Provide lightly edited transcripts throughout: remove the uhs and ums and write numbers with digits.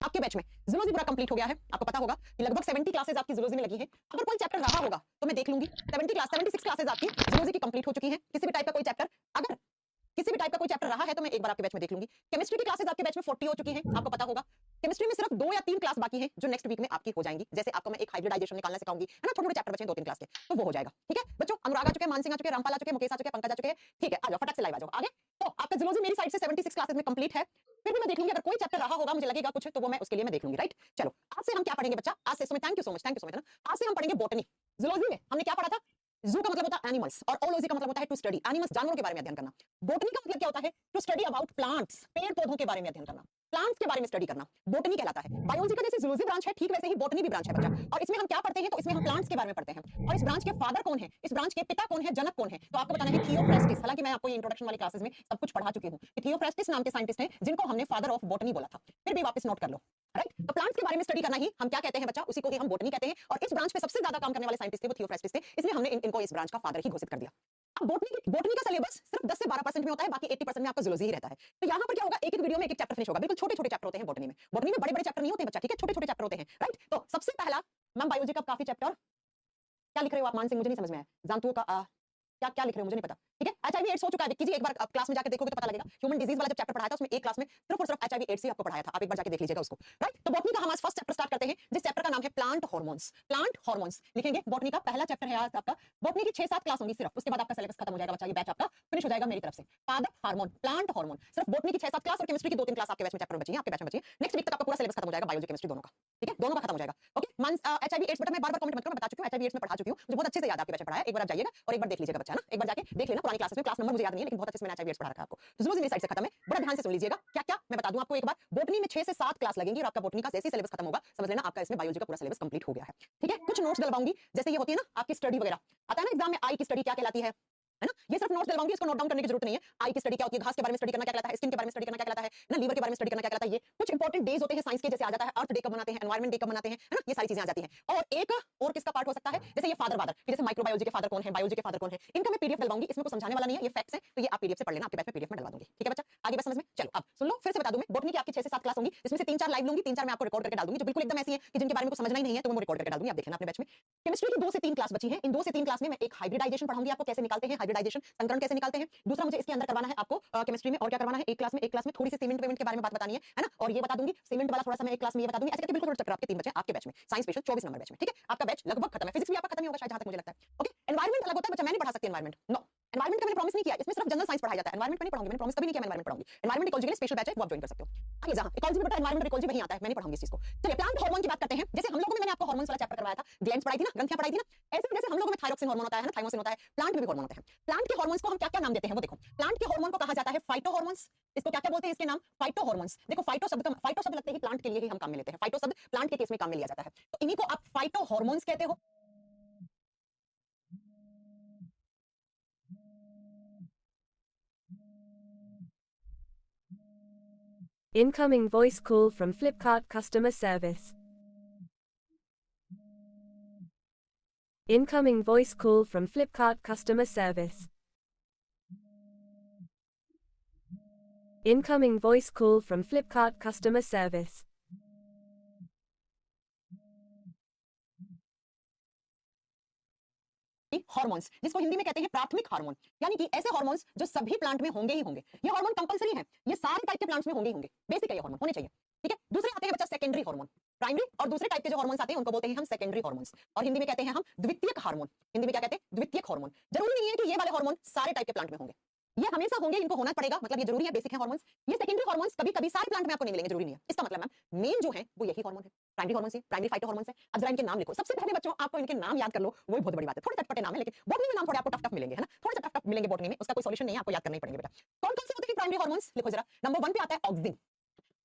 आपके बैच में जूलॉजी पूरा कंप्लीट हो गया है। आपको पता होगा कि लगभग 70 क्लासेस आपकी जूलॉजी में लगी हैं। अगर कोई चैप्टर रहा होगा तो मैं देख लूंगी। 76 क्लासेस आपकी जूलॉजी की कंप्लीट हो चुकी हैं। किसी भी टाइप का कोई चैप्टर अगर किसी भी टाइप का कोई चैप्टर रहा है तो मैं एक बार आपके बैच में देख लूंगी। केमिस्ट्री की क्लासेस आपके बैच में 40 हो चुकी हैं। आपको पता होगा केमिस्ट्री में सिर्फ 2 या 3 क्लास बाकी हैं जो नेक्स्ट वीक में आपकी हो जाएंगी। जैसे आपको मैं एक हाइब्रिडाइजेशन निकालना सिखाऊंगी, है ना, छोटे-छोटे चैप्टर बचे हैं 2-3 क्लास के, तो वो हो जाएगा। ठीक है बच्चों, अनुराग आ चुके हैं, मानसिंह आ चुके हैं, रामपाल आ चुके हैं, मुकेश आ चुके हैं, पंकज आ चुके हैं। ठीक है, आ जाओ फटाक से लाइव आ जाओ आगे। तो आपका जूलॉजी मेरी साइड से 76 क्लासेस में कंप्लीट है। फिर भी मैं देख लूंगी, अगर कोई चैप्टर रहा होगा मुझे लगेगा कुछ, तो वो मैं उसके लिए मैं देख लूंगी। राइट, चलो आज से हम क्या पढ़ेंगे बच्चा? आज से थैंक यू सो मच ना। आज से हम पढ़ेंगे बॉटनी। जूलॉजी में हमने क्या पढ़ा था? जू का मतलब होता है एनिमल्स और ओलॉजी का मतलब होता है टू स्टडी एनिमल्स, जानवरों के बारे में अध्ययन करना। बॉटनी का मतलब क्या होता है? टू स्टडी अबाउट प्लांट्स, पेड़ पौधों के बारे में अध्ययन करना, प्लांट्स के बारे में स्टडी करना, बॉटनी कहलाता है। बायोलॉजी का जैसे जूलॉजी ब्रांच है, ठीक वैसे ही बॉटनी भी ब्रांच है बच्चा। और इसमें हम क्या पढ़ते हैं? तो इसमें हम प्लांट्स के बारे में पढ़ते हैं। और इस ब्रांच के फादर कौन है, इस ब्रांच के पिता कौन है, जनक कौन है, तो आपको बताना है थियोफ्रास्टिस। हालांकि मैं आपको ये इंट्रोडक्शन वाली क्लासेस में सब कुछ पढ़ा चुकी हूं कि थियोफ्रास्टिस नाम के साइंटिस्ट हैं जिनको हमने फादर ऑफ बॉटनी बोला था। फिर भी वापस नोट कर लो। राइट, तो प्लांट्स के बारे में स्टडी करना ही हम क्या कहते हैं बच्चा? उसी को ही हम बॉटनी कहते हैं। और इस ब्रांच पे सबसे ज्यादा काम करने वाले साइंटिस्ट थे वो थियोफ्रास्टिस थे, इसलिए हमने इनको इस ब्रांच का फादर ही घोषित कर दिया। अब बॉटनी का सिलेबस सिर्फ 10 से 12% में होता है, बाकी 80% में आपका जूलॉजी ही रहता है। तो यहाँ पर क्या होगा, एक एक वीडियो में एक एक चैप्टर फिनिश होगा। बिल्कुल छोटे छोटे चैप्टर होते हैं बॉटनी में। बॉटनी में बड़े बड़े चैप्टर नहीं होते बच्चा, ठीक है, छोटे छोटे चैप्टर होते हैं। राइट, तो सबसे पहला मैम बायोलॉजी का काफी चैप्टर क्या लिख रहे हो आप? मानसिंह मुझे नहीं समझ में आया। जानतुओं का क्या क्या लिख रहे हो मुझे नहीं पता। ठीक है, एचआईवी एड्स हो चुका है, विक्की जी एक बार क्लास में जाके देखोगे तो पता लगेगा। ह्यूमन डिजीज वाला जब चैप्टर पढ़ाया था उसमें एक क्लास में सिर्फ और सिर्फ एचआईवी एड्स ही आपको पढ़ाया था। आप एक बार जाके देख लीजिएगा उसको। राइट, तो बॉटनी का हम आज फर्स्ट चैप्टर स्टार्ट करते हैं जिस चैप्टर का नाम है प्लांट हार्मोन्स। प्लांट हार्मोन्स लिखेंगे, बॉटनी का पहला चैप्टर है आज आपका। बॉटनी की 6-7 क्लास होंगी सिर्फ, उसके बाद आपका सिलेबस खत्म हो जाएगा बच्चा, ये बैच आपका फिनिश हो जाएगा मेरी तरफ से। पादप हार्मोन, प्लांट हार्मोन, सिर्फ बॉटनी की 6-7 क्लास और केमिस्ट्री की 2-3 क्लास आपके बैच में चैप्टर बची है, आपके बैच में बची है। नेक्स्ट वीक तक आपका पूरा सिलेबस खत्म हो जाएगा, बायोलॉजी केमिस्ट्री दोनों का। ठीक है, दोनों का खत्म हो जाएगा। ओके, एचआईवी एड्स बेटा मैं बार-बार कमेंट मत करो, मैं बता चुकी हूं एचआईवी एड्स में पढ़ा चुकी हूं, मुझे बहुत अच्छे से याद है आपके बैच में पढ़ाया। एक बार आप जाइएगा और एक बार देख लीजिएगा बच्चा ना, एक बार जाके देख लेना पुरानी क्लासेस में। क्लास नंबर मुझे याद नहीं है लेकिन बहुत अच्छे से मैंने एचआईवी एड्स पढ़ा रखा है आपको। तो जूलॉजी मेरी साइड से खत्म है, बड़ा ध्यान से सुन लीजिएगा। क्या-क्या मैं बता दूं आपको एक बार, बॉटनी में 6 से 7 क्लास लगेंगी और आपका बॉटनी का जैसे ही सिलेबस खत्म होगा समझ लेना आपका इसमें बायोलॉजी का पूरा सिलेबस कंप्लीट हो गया है। ठीक है, कुछ नोट्स डलवाऊंगी, जैसे ये होती है ना आपकी स्टडी वगैरह, आता है ना एग्जाम में, आई की स्टडी क्या कहलाती है ना, ये सिर्फ नोट्स डलवाऊंगी, इसको नोट डाउन करने की जरूरत नहीं है। आई की स्टडी क्या होती है, घास के बारे में स्टडी करना क्या कहलाता है, स्किन के बारे में स्टडी करना क्या कहलाता है ना, लीवर के बारे में स्टडी करना क्या कहलाता है। ये कुछ इंपॉर्टेंट डेज होते हैं साइंस के, जैसे आ जाता है अर्थ डे कब मनाते हैं, एनवायरमेंट डे कब मनाते हैं, है ना, ये सारी चीजें आ जाती हैं। और एक और किसका पार्ट हो सकता है, जैसे ये फादर, जैसे माइक्रोबायोलॉजी के फादर कौन है, बायोलॉजी के फादर कौन है, इनका मैं पीडीएफ डलवाऊंगी। इसमें कुछ समझाने वाला नहीं है, ये फैक्ट्स हैं, तो ये आप पीडीएफ से पढ़ लेना, आपके बैच में पीडीएफ में डलवा दूंगी। ठीक है बच्चा, आगे बस समझ में। चलो अब सुन लो, फिर से बता दूं मैं, बॉटनी की आपकी 6 से 7 क्लास होंगी, जिसमें से 3-4 लाइव लूंगी, 3-4 मैं आपको रिकॉर्ड करके डाल दूंगी, जो बिल्कुल एकदम ऐसी है कि जिनके बारे में कुछ समझना ही नहीं है तो मैं रिकॉर्ड करके डाल दूंगी, आप देख लेना अपने बैच में। केमिस्ट्री की 2 से 3 क्लास बची है, इन 2 से 3 क्लास में मैं एक हाइब्रिडाइजेशन पढ़ाऊंगी आपको, कैसे निकालते हैं हाइब्रिडाइजेशन, संकरण कैसे निकालते हैं। दूसरा मुझे इसके अंदर करवाना है आपको केमिस्ट्री में, और क्या करवाना है एक क्लास में थोड़ी सी सीमेंट वेमेंट के बारे में बात बतानी है ना, और ये बता दूंगी सीमेंट वाला थोड़ा सा मैं एक क्लास में ये बता दूंगी। ऐसे करके बिल्कुल थोड़े चैप्टर आपके 3 बचे आपके बैच में, साइंस स्पेशल 24 नंबर बैच में। ठीक है, आपका बैच लगभग खत्म है, फिजिक्स भी आपका खत्म ही होगा शायद जहां तक मुझे लगता है। ओके, एनवायरमेंट अलग होता है बच्चा, मैं नहीं पढ़ा सकती एनवायरमेंट, नो, एनवायरमेंट का मैंने प्रॉमिस नहीं किया, इसमें सिर्फ जनरल साइंस पढ़ाया जाता है, एनवायरमेंट में नहीं पढ़ाऊंगी, मैंने प्रॉमिस कभी नहीं किया मैं एनवायरमेंट पढ़ाऊंगी। एनवायरमेंट इकोलॉजी के लिए स्पेशल बैच है, वो आप ज्वाइन कर सकते हो। आइए जहां इकोलॉजी में बेटा एनवायरमेंट इकोलॉजी वही आता है, मैं नहीं पढ़ाऊंगी इस चीज को। चलिए प्लांट हार्मोन की बात करते हैं। जैसे हम लोगों में मैंने आपको हार्मोन्स वाला चैप्टर करवाया था, ग्लैंड्स पढ़ाई थी ना, ग्रंथियां पढ़ाई थी ना, ऐसे जैसे हम लोगों में थायरोक्सिन हार्मोन होता है ना, थाइमोसिन होता है, प्लांट में भी हार्मोन होते हैं। प्लांट के हार्मोन्स को हम क्या-क्या नाम देते हैं वो देखो। प्लांट के हार्मोन को कहा जाता है फाइटो हार्मोन्स, इसको क्या-क्या बोलते हैं इसके नाम, फाइटो हार्मोन्स। देखो फाइटो शब्द लगते ही प्लांट के लिए ही हम काम में लेते हैं, फाइटो शब्द प्लांट के केस में काम में लिया जाता है, तो इन्हीं को आप फाइटो हार्मोन्स कहते हो। Incoming voice call from Flipkart customer service. Incoming voice call from Flipkart customer service. Incoming voice call from Flipkart customer service. Hormones, जिसको हिंदी में कहते हैं प्राथमिक हार्मोन, यानी कि ऐसे हार्मोन्स जो सभी प्लांट में होंगे ही होंगे। ये हार्मोन कंपलसरी है, ये सारे टाइप के प्लांट्स में होंगे ही होंगे, बेसिक है ये हार्मोन, होने चाहिए। ठीक है, दूसरे आते हैं बच्चा सेकेंडरी हार्मोन। प्राइमरी और दूसरे टाइप के जो हार्मोन्स आते हैं उनको बोलते हैं हम सेकेंडरी हार्मोन्स, और हिंदी में कहते हैं हम द्वितीयक हार्मोन। हिंदी में क्या कहते हैं, द्वितीयक हार्मोन। जरूरी नहीं है कि ये वाले हार्मोन सारे टाइप के प्लांट में होंगे, ये हमेशा होंगे, इनको होना पड़ेगा, मतलब ये जरूरी है, बेसिक है हार्मोन्स। ये सेकेंडरी हार्मोन्स कभी-कभी सारे प्लांट में आपको नहीं मिलेंगे, जरूरी नहीं है। इसका मतलब मैम मेन जो है वो यही हार्मोन है, प्राइमरी हार्मोन्स है, प्राइमरी फाइटो हार्मोन्स है। अब जरा इनके नाम लिखो, सबसे पहले बच्चों आपको इनके नाम याद कर लो, वही बहुत बड़ी बात है। थोड़े चटपटे नाम है लेकिन बॉटनी में नाम थोड़े आपको टफ मिलेंगे, है ना, थोड़े से टफ मिलेंगे बॉटनी में, उसका कोई सॉल्यूशन नहीं है, आपको याद करना ही पड़ेंगे बेटा। कौन-कौन से होते हैं प्राइमरी हार्मोन्स, लिखो जरा। नंबर 1 पे आता है ऑक्सिन।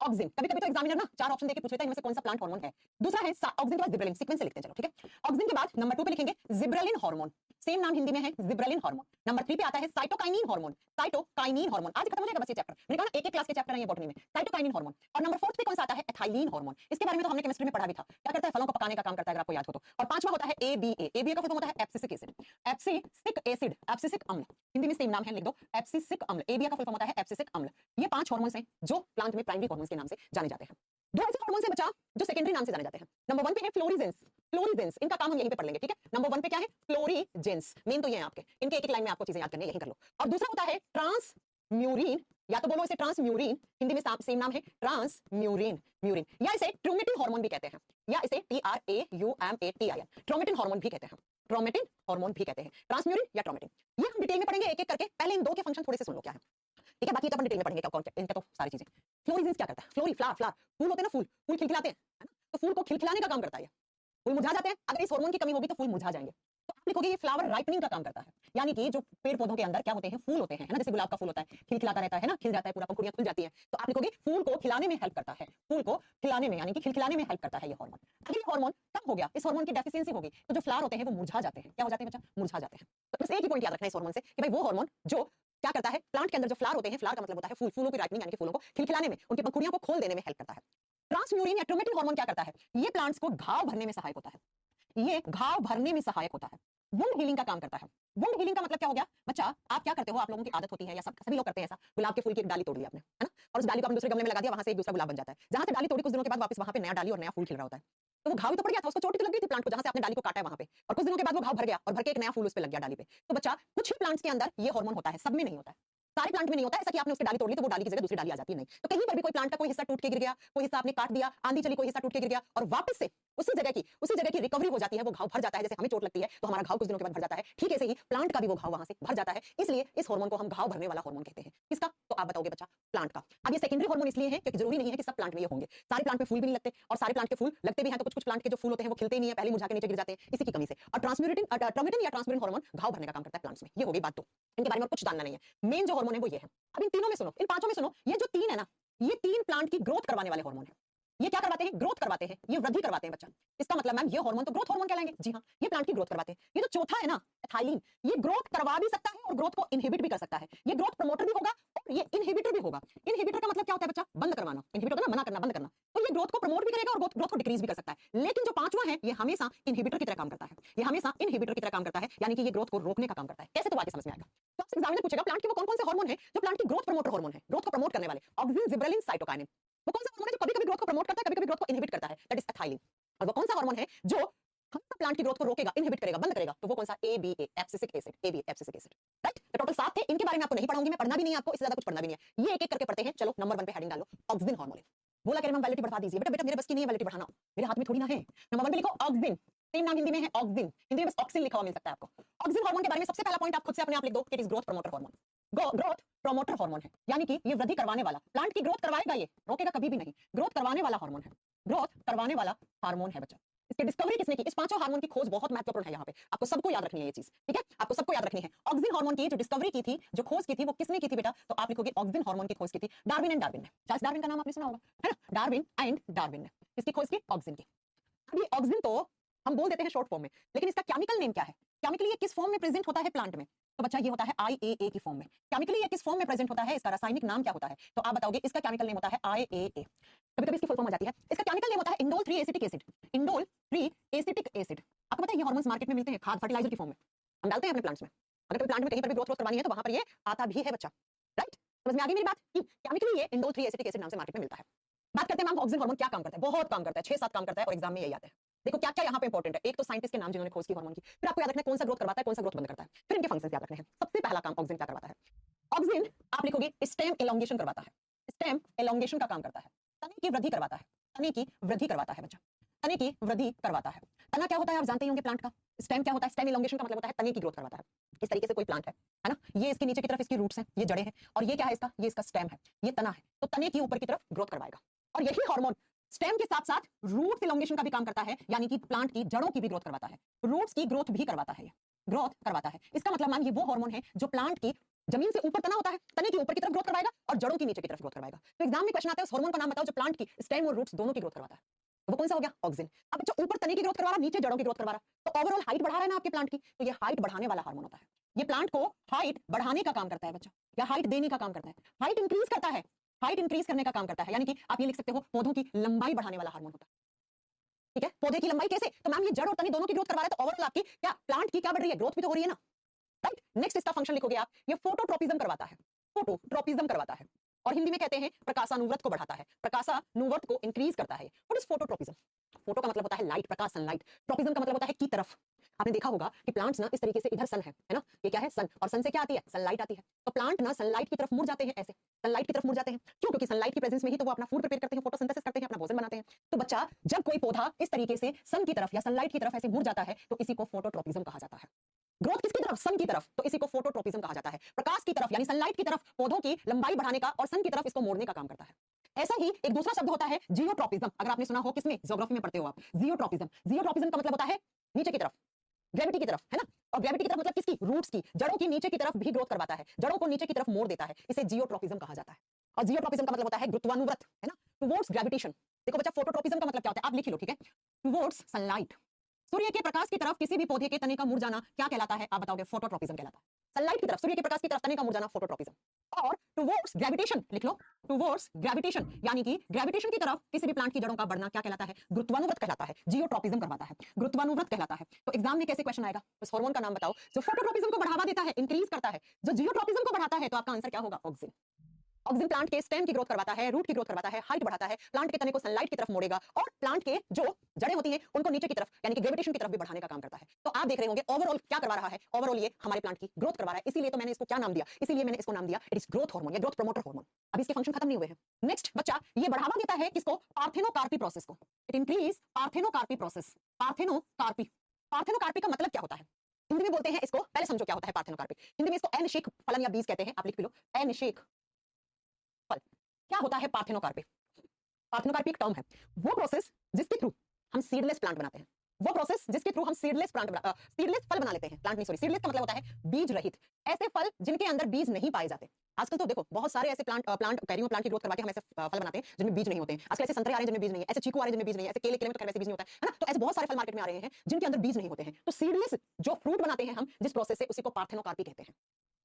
ऑक्सिन कभी-कभी तो एग्जामिनर ना 4 ऑप्शन देके पूछ लेता है इनमें से कौन सा प्लांट हार्मोन है। दूसरा है ऑक्सिन के बाद जिब्रेलिन, सीक्वेंस से लिखते हैं चलो, ठीक है। ऑक्सिन के बाद नंबर 2 पे लिखेंगे जिब्रेलिन हार्मोन, सेम नाम हिंदी में है जिब्रेलिन हार्मोन। नंबर 3 पे आता है साइटोकाइनिन हार्मोन, साइटोकाइनिन हार्मोन। आज खत्म हो जाएगा बस ये चैप्टर, मैंने कहा ना एक-एक क्लास के चैप्टर है ये बॉटनी में, साइटोकाइनिन हार्मोन। और नंबर 4 पे कौन सा आता है, एथाइलिन हार्मोन। इसके बारे में तो हमने केमिस्ट्री में पढ़ा भी था, क्या करता है, फलों को पकाने का काम करता है अगर आपको याद हो तो। और पांचवा होता है एबीए, एबीए का फुल फॉर्म होता है abscisic acid, abscisic acid, abscisic अम्ल, हिंदी में सेम नाम है, लिख दो एब्सिसिक अम्ल। एबीए का फुल फॉर्म होता है एब्सिसिक अम्ल। ये 5 हार्मोन्स हैं जो प्लांट में प्राइमरी हार्मोन्स के नाम से जाने जाते हैं। दो ऐसे हार्मोन से बचा जो सेकेंडरी नाम से जाने जाते हैं। नंबर 1 पे है फ्लोरिजेंस। फ्लोरिजेंस इनका काम हम यहीं पे पढ़ लेंगे, ठीक है। नंबर 1 पे क्या है? फ्लोरिजेंस। मेन तो ये है आपके, इनके एक एक लाइन में आपको चीजें याद करनी है, यहीं कर लो। और दूसरा होता है ट्रांसम्यूरिन, या तो बोलो इसे ट्रांसम्यूरिन, हिंदी में सेम नाम है ट्रांसम्यूरिन, म्यूरिन, या इसे ट्रोमेटिन हार्मोन भी कहते हैं, या इसे TRAUMATIN ट्रोमेटिन हार्मोन भी कहते हैं, ट्रोमेटिन हार्मोन भी कहते हैं, ट्रांसम्यूरिन या ट्रोमेटिन। ये हम डिटेल में पढ़ेंगे एक एक करके, पहले इन दो के फंक्शन थोड़े से सुन लो क्या है, ठीक है। बाकी तो अपन डिटेल में पढ़ेंगे क्या कौन क्या, इनका तो सारी चीजें। फ्लोरिजेंस क्या करता है? फ्लोरी फ्लावर, फ्लावर फूल होते हैं ना, फूल फूल खिलखिलाते हैं, है ना, तो फूल को खिलखिलाने का काम करता है ये। फूल मुरझा जाते हैं, अगर इस हार्मोन की कमी होगी तो फूल मुरझा जाएंगे। तो आप लिखोगे ये फ्लावर राइपनिंग का काम करता है, यानी कि जो पेड़ पौधों के अंदर क्या होते हैं, फूल होते हैं, है ना, जैसे गुलाब का फूल होता है, खिलखिलाता रहता है ना, खिल जाता है पूरा, पंखुड़ियां खुल जाती हैं, तो आप लिखोगे फूल को खिलाने में हेल्प करता है, फूल को खिलाने में यानी कि खिलखिलाने में हेल्प करता है ये हार्मोन। अगर ये हार्मोन कम हो गया, इस हार्मोन की डेफिशिएंसी होगी, तो जो फ्लावर होते हैं वो मुरझा जाते हैं। क्या हो जाते हैं बच्चा? मुरझा जाते हैं। तो बस एक ही पॉइंट याद रखना है इस हार्मोन से कि भाई वो हार्मोन जो क्या करता है, प्लांट के अंदर जो फ्लावर होते हैं, फ्लावर का मतलब होता है फूल, फूलों की राइपनिंग यानी कि फूलों को खिलखिलाने में, उनकी पंखुड़ियों को खोल देने में हेल्प करता है। ट्रांसम्यूरिन या ट्रोमेटिन हार्मोन क्या करता है? ये प्लांट्स को घाव भरने में सहायक होता है, ये घाव भरने में सहायक होता है, वुंड हीलिंग का काम करता है। वुंड हीलिंग का मतलब क्या हो गया बच्चा? आप क्या करते हो, आप लोगों की आदत होती है या सभी लोग करते हैं ऐसा, गुलाब के फूल की एक डाली तोड़ ली आपने, है ना, और उस डाली को आपने दूसरे गमले में लगा दिया, वहां से एक दूसरा गुलाब बन जाता है। जहां से डाली तोड़ी कुछ दिनों के बाद वापस वहां पे नया डाली और नया फूल खिल रहा होता है, तो वो घाव ही तो पड़ गया था, उसको चोट ही तो लग गई थी प्लांट को, जहां से आपने डाली को काटा है वहां पे, और कुछ दिनों के बाद वो घाव भर गया और भर के एक नया फूल उस पे लग गया डाली पे। तो बच्चा कुछ ही प्लांट्स के अंदर ये हार्मोन होता है, सब में नहीं होता है, सारे प्लांट में नहीं होता है ऐसा कि आपने उसकी डाली तोड़ ली तो वो डाली की जगह दूसरी डाली आ जाती है, नहीं। तो कहीं पर भी कोई प्लांट का कोई हिस्सा टूट के गिर गया, कोई हिस्सा आपने काट दिया, आंधी चली, कोई हिस्सा टूट के गिर गया, और वापस से उसी जगह की रिकवरी हो जाती है, वो घाव भर जाता है। जैसे हमें चोट लगती है तो हमारा घाव कुछ दिनों के बाद भर जाता है, ठीक ऐसे ही प्लांट का भी वो घाव वहां से भर जाता है, इसलिए इस हार्मोन को हम घाव भरने वाला हार्मोन कहते हैं। किसका? तो आप बताओगे बच्चा? प्लांट का। अब ये सेकेंडरी हार्मोन इसलिए है क्योंकि जरूरी नहीं है कि सब प्लांट में ये होंगे, सारे प्लांट में फूल भी नहीं लगते, और सारे प्लांट के फूल लगते भी हैं तो कुछ कुछ प्लांट के जो फूल होते हैं वो खिलते नहीं है, पहले मुरझा के नीचे गिर जाते हैं, इसी की कमी से। और ट्रोमेटिन या ट्रांसम्यूरिन हार्मोन घाव भरने का काम करता है प्लांट्स में। ये हो गई बात, तो इनके बारे में कुछ जानना नहीं है। मेन जो हार्मोन है वो ये है। अब इन तीनों में सुनो, इन पांचों में सुनो, ये जो तीन है ना, ये तीन प्लांट की ग्रोथ करवाने वाले हार्मोन है। ये क्या करवाते हैं? ग्रोथ करवाते हैं, ये वृद्धि करवाते हैं बच्चा। इसका मतलब मैम ये हार्मोन तो ग्रोथ हार्मोन कहलाएंगे। जी हाँ, ये प्लांट की ग्रोथ करवाते हैं। ये जो चौथा है ना, एथाइलिन, ये ग्रोथ करवा भी सकता है और ग्रोथ को इनहिबिट भी कर सकता है। ये ग्रोथ प्रमोटर भी होगा और ये इनहिबिटर भी होगा। इनहिबिटर का मतलब क्या होता है बच्चा? बंद करवाना। इनहिबिटर होता है ना, मना करना, बंद करना। तो ये ग्रोथ को प्रमोट भी करेगा और ग्रोथ को डिक्रीज भी कर सकता है। लेकिन जो पांचवा है, ये हमेशा इनहिबिटर की तरह काम करता है, ये हमेशा इनहिबिटर की तरह काम करता है, यानी कि ये ग्रोथ को रोकने का काम करता है। कैसे? तो आगे समझ में आएगा। तो आपसे एग्जामिनर पूछेगा प्लांट के वो कौन-कौन से हार्मोन है जो प्लांट की ग्रोथ प्रमोटर हार्मोन है, ग्रोथ को प्रमोट करने वाले। Auxin, gibberellin, cytokinin. वो कौन सा हार्मोन है जो कभी-कभी ग्रोथ को प्रमोट करता है, कभी-कभी ग्रोथ को इनहिबिट करता है? That is ethylene. और वो कौन सा हार्मोन है जो हमेशा प्लांट की ग्रोथ को रोकेगा, इनहिबिट करेगा, बंद करेगा? तो वो कौन सा? ABA, abscisic acid, ABA, abscisic acid, right. तो टोटल 7 थे, इनके बारे में आपको नहीं पढ़ाऊंगी मैं, पढ़ना भी नहीं है आपको, इससे ज्यादा कुछ पढ़ना भी नहीं है। ये एक एक करके पढ़ते हैं। चलो नंबर 1 पे हेडिंग डालो, ऑक्सिन हार्मोन। बोला करें मैम वैलिडिटी बढ़ा दीजिए, बेटा बेटा मेरे बस की नहीं है वैलिडिटी बढ़ाना, मेरे हाथ में थोड़ी ना है। नंबर 1 पे लिखो ऑक्सिन, सेम नाम हिंदी में है ऑक्सिन, हिंदी में बस ऑक्सिन लिखा हुआ मिल सकता है आपको। ऑक्सिन हार्मोन के बारे में सबसे पहला पॉइंट आप खुद से अपने आप लिख दो, it is growth promoter hormone. Growth promoter hormone है, यानी कि ये वृद्धि करवाने वाला, प्लांट की ग्रोथ करवाएगा, ये रोकेगा कभी भी नहीं। ग्रोथ करवाने वाला हार्मोन है, ग्रोथ करवाने वाला हार्मोन है बच्चा। इसकी डिस्कवरी किसने की? इस पांचों हार्मोन की खोज बहुत महत्वपूर्ण है यहाँ पे, आपको सबको याद रखनी है ये चीज, ठीक है, आपको सबको याद रखनी है। ऑक्सिन हार्मोन की जो डिस्कवरी की थी, जो खोज की थी, वो किसने की थी बेटा? तो आप लिखोगे ऑक्सिन हार्मोन की खोज की थी डार्विन एंड डार्विन ने। चार्ल्स डार्विन का नाम आपने सुना होगा, है ना, डार्विन एंड डार्विन ने इसकी खोज की, ऑक्सिन की। अब ये ऑक्सिन तो हम बोल देते हैं शॉर्ट फॉर्म में, लेकिन इसका केमिकल नेम क्या है? केमिकली ये किस फॉर्म में प्रेजेंट होता है प्लांट में? तो बच्चा ये होता है IAA की फॉर्म में। केमिकली ये किस फॉर्म में प्रेजेंट होता है? इसका रासायनिक नाम क्या होता है? तो आप बताओगे इसका केमिकल नेम होता है IAA। कभी-कभी इसकी फुल फॉर्म आ जाती है। इसका केमिकल नेम होता है indole 3 acetic acid, indole 3 acetic acid. आपको पता है ये हार्मोन्स मार्केट में मिलते हैं, खाद फर्टिलाइजर की फॉर्म में हम डालते हैं अपने प्लांट्स में। अगर कोई प्लांट में कहीं पर भी ग्रोथ करवानी है तो वहां पर ये आता भी है बच्चा, राइट। समझ में आ गई मेरी बात? केमिकली ये इंडोल 3 एसिटिक एसिड नाम से मार्केट में मिलता है। बात करते हैं मैम ऑक्सिन हार्मोन क्या काम करता है? बहुत काम करता है, 6-7 काम करता है और एग्जाम में यही आते हैं। देखो क्या क्या यहाँ पे इंपॉर्टेंट है। एक तो साइंटिस्ट के नाम जिन्होंने खोज की हार्मोन की, फिर आपको याद रखना है कौन सा ग्रोथ करवाता है, कौन सा ग्रोथ बंद करता है, फिर इनके फंक्शंस याद रखने हैं। सबसे पहला काम ऑक्सिन क्या करवाता है? ऑक्सिन आप लिखोगे स्टेम एलोंगेशन करवाता है, स्टेम एलोंगेशन का काम करता है, तने की वृद्धि करवाता है, तने की वृद्धि करवाता है बच्चा, तने की वृद्धि करवाता है। तना क्या होता है आप जानते ही होंगे प्लांट का। स्टेम क्या होता है? स्टेम एलोंगेशन का मतलब होता है तने की ग्रोथ करवाता है। इस तरीके से कोई प्लांट है ना, ये इसके नीचे की तरफ इसकी रूट्स हैं, ये जड़ें हैं, और ये क्या है इसका? ये इसका स्टेम है, ये तना है, तो तने की ऊपर की तरफ ग्रोथ करवाएगा। और यही हार्मोन स्टेम के साथ साथ रूट एलोंगेशन का भी काम करता है, यानी कि प्लांट की जड़ों की भी ग्रोथ करवाता है, रूट्स की ग्रोथ भी करवाता है, ये ग्रोथ करवाता है। इसका मतलब मैम ये वो हार्मोन है जो प्लांट की जमीन से ऊपर तना होता है, तने की ऊपर की तरफ ग्रोथ करवाएगा और जड़ों की नीचे की तरफ ग्रोथ करवाएगा। तो एग्जाम में क्वेश्चन आता है उस हार्मोन का नाम बताओ जो प्लांट की स्टेम और रूट्स दोनों की ग्रोथ करवाता है। वो कौन सा हो गया? ऑक्सिन। अब जो ऊपर तने की ग्रोथ करवा रहा, नीचे जड़ों की ग्रोथ करवा रहा, तो ओवरऑल हाइट बढ़ा रहा है ना आपके प्लांट की, तो ये हाइट बढ़ाने वाला हार्मोन होता है। ये प्लांट को हाइट बढ़ाने का काम करता है बच्चा, या हाइट देने का काम करता है, हाइट इंक्रीज करता है, हाइट इंक्रीज करने का काम करता है, यानी कि आप ये लिख सकते हो पौधों की लंबाई बढ़ाने वाला हार्मोन होता है, ठीक है। पौधे की लंबाई कैसे? तो मैम ये जड़ और तने दोनों की ग्रोथ करवा रहा है, तो ओवरऑल आपकी क्या प्लांट की क्या बढ़ रही है? ग्रोथ भी तो हो रही है ना, राइट। नेक्स्ट इसका फंक्शन लिखोगे आप, ये फोटोट्रोपिज्म करवाता है, फोटोट्रोपिज्म करवाता है। और हिंदी में कहते हैं प्रकाशानुव्रत को बढ़ाता है, प्रकाशानुव्रत को इंक्रीज करता है। What is phototropism? फोटो का मतलब होता है लाइट, प्रकाश, सनलाइट। ट्रोपिज्म का मतलब होता है की तरफ। आपने देखा होगा कि प्लांट्स ना इस तरीके से, इधर सन है ना, ये क्या है सन, और सन से क्या आती है, सनलाइट आती है। तो प्लांट ना सनलाइट की तरफ मुड़ जाते हैं, ऐसे सनलाइट की तरफ मुड़ जाते हैं। क्यों? क्योंकि सनलाइट की प्रेजेंस में ही तो वो अपना फूड प्रिपेयर करते हैं, फोटोसिंथेसिस करते हैं, अपना भोजन बनाते हैं। तो बच्चा, जब कोई पौधा इस तरीके से सन की तरफ या सनलाइट की तरफ ऐसे मुड़ जाता है तो इसी को फोटोट्रोपिज्म कहा जाता है। ग्रोथ किसकी तरफ? सन की तरफ, तो इसी को फोटोट्रोपिज्म कहा जाता है। प्रकाश की तरफ यानी सनलाइट की तरफ पौधों की लंबाई बढ़ाने का और सन की तरफ इसको मोड़ने का काम करता है। ऐसा ही एक दूसरा शब्द होता है जियोट्रोपिज्म। अगर आपने सुना हो, किसमें, ज्योग्राफी में पढ़ते हो आप, जियोट्रोपिज्म। जियोट्रोपिज्म का मतलब होता है नीचे की तरफ, ग्रेविटी की तरफ, है ना। और ग्रेविटी की तरफ मतलब किसकी? रूट्स की, जड़ों की नीचे की तरफ भी ग्रोथ करवाता है, जड़ों को नीचे की तरफ मोड़ देता है। इसे जियोट्रोपिज्म कहा जाता है। और जियोट्रोपिज्म का मतलब होता है गुरुत्वानुव्रत, है ना, टुवर्ड्स ग्रेविटेशन। देखो बच्चा, फोटोट्रोपिज्म का मतलब क्या होता है, आप लिख लो, ठीक है। टुवर्ड्स सनलाइट, सूर्य के प्रकाश की तरफ किसी भी पौधे के तने का मुड़ जाना क्या कहलाता है? आप बताओगे, फोटोट्रोपिज्म कहलाता है। सनलाइट की तरफ, सूर्य के प्रकाश की तरफ तने का मुड़ जाना, फोटोट्रोपिज्म। और टुवर्ड्स ग्रेविटेशन लिख लो, टुवर्ड्स ग्रेविटेशन यानी कि ग्रेविटेशन की तरफ किसी भी प्लांट की जड़ों का बढ़ना क्या कहलाता है? गुरुत्वानुव्रत कहलाता है। जियोट्रोपिज्म करवाता है, गुरुत्वानुव्रत कहलाता है। तो एग्जाम में कैसे क्वेश्चन आएगा? उस हार्मोन का नाम बताओ जो फोटोट्रोपिज्म को बढ़ावा देता है, इंक्रीज करता है। जो जियोट्रोपिज्म को बढ़ाता है तो आपका आंसर क्या होगा? ऑक्सिन। ऑक्सिन प्लांट के स्टेम की ग्रोथ करवाता है, रूट की ग्रोथ करवाता है, हाइट बढ़ाता है, प्लांट के तने को सनलाइट की तरफ मोड़ेगा और प्लांट के जो जड़ें होती हैं उनको नीचे की तरफ यानी कि ग्रेविटेशन की तरफ भी बढ़ाने का काम करता है। तो आप देख रहे होंगे ओवरऑल क्या करवा रहा है, ओवरऑल ये हमारे प्लांट की ग्रोथ करवा रहा है। इसीलिए तो मैंने इसको क्या नाम दिया, इसीलिए मैंने इसको नाम दिया इट इज ग्रोथ हार्मोन या ग्रोथ प्रमोटर हार्मोन। अभी इसके फंक्शन खत्म नहीं हुए हैं। नेक्स्ट बच्चा, ये बढ़ावा देता है किसको? पार्थेनोकार्पी प्रोसेस को। It increase parthenocarpy process. Parthenocarpy, parthenocarpy का मतलब क्या होता है? हिंदी में बोलते हैं इसको, पहले समझो क्या होता है पार्थेनोकार्पी। हिंदी में इसको अनिषेक फलन या बीज कहते हैं, आप लिख लो, अनिषेक फल। क्या होता है पार्थेनोकार्पी? पार्थेनोकार्पी एक टर्म है, वो प्रोसेस जिसके थ्रू हम सीडलेस प्लांट बनाते हैं, वो प्रोसेस जिसके थ्रू हम सीडलेस सीडलेस फल बना लेते हैं। प्लांट नहीं, सॉरी, सीडलेस का मतलब होता है बीज रहित, ऐसे फल जिनके अंदर बीज नहीं पाए जाते। आजकल तो देखो बहुत सारे ऐसे प्लांट कैरियो प्लांट की ग्रोथ करवा के हम ऐसे फल बनाते हैं जिनमें बीज नहीं होते हैं। आजकल ऐसे संतरे आ रहे हैं जिनमें बीज नहीं है, ऐसे चीकू आ रहे हैं जिनमें बीज नहीं है, ऐसे केले में वैसे बीज नहीं होता है ना। तो ऐसे बहुत सारे फल मार्केट में आ रहे हैं जिनके अंदर बीज नहीं होते हैं। तो सीडलेस जो फ्रूट बनाते हैं हम जिस प्रोसेस से, उसी को पार्थेनोकार्पी कहते हैं।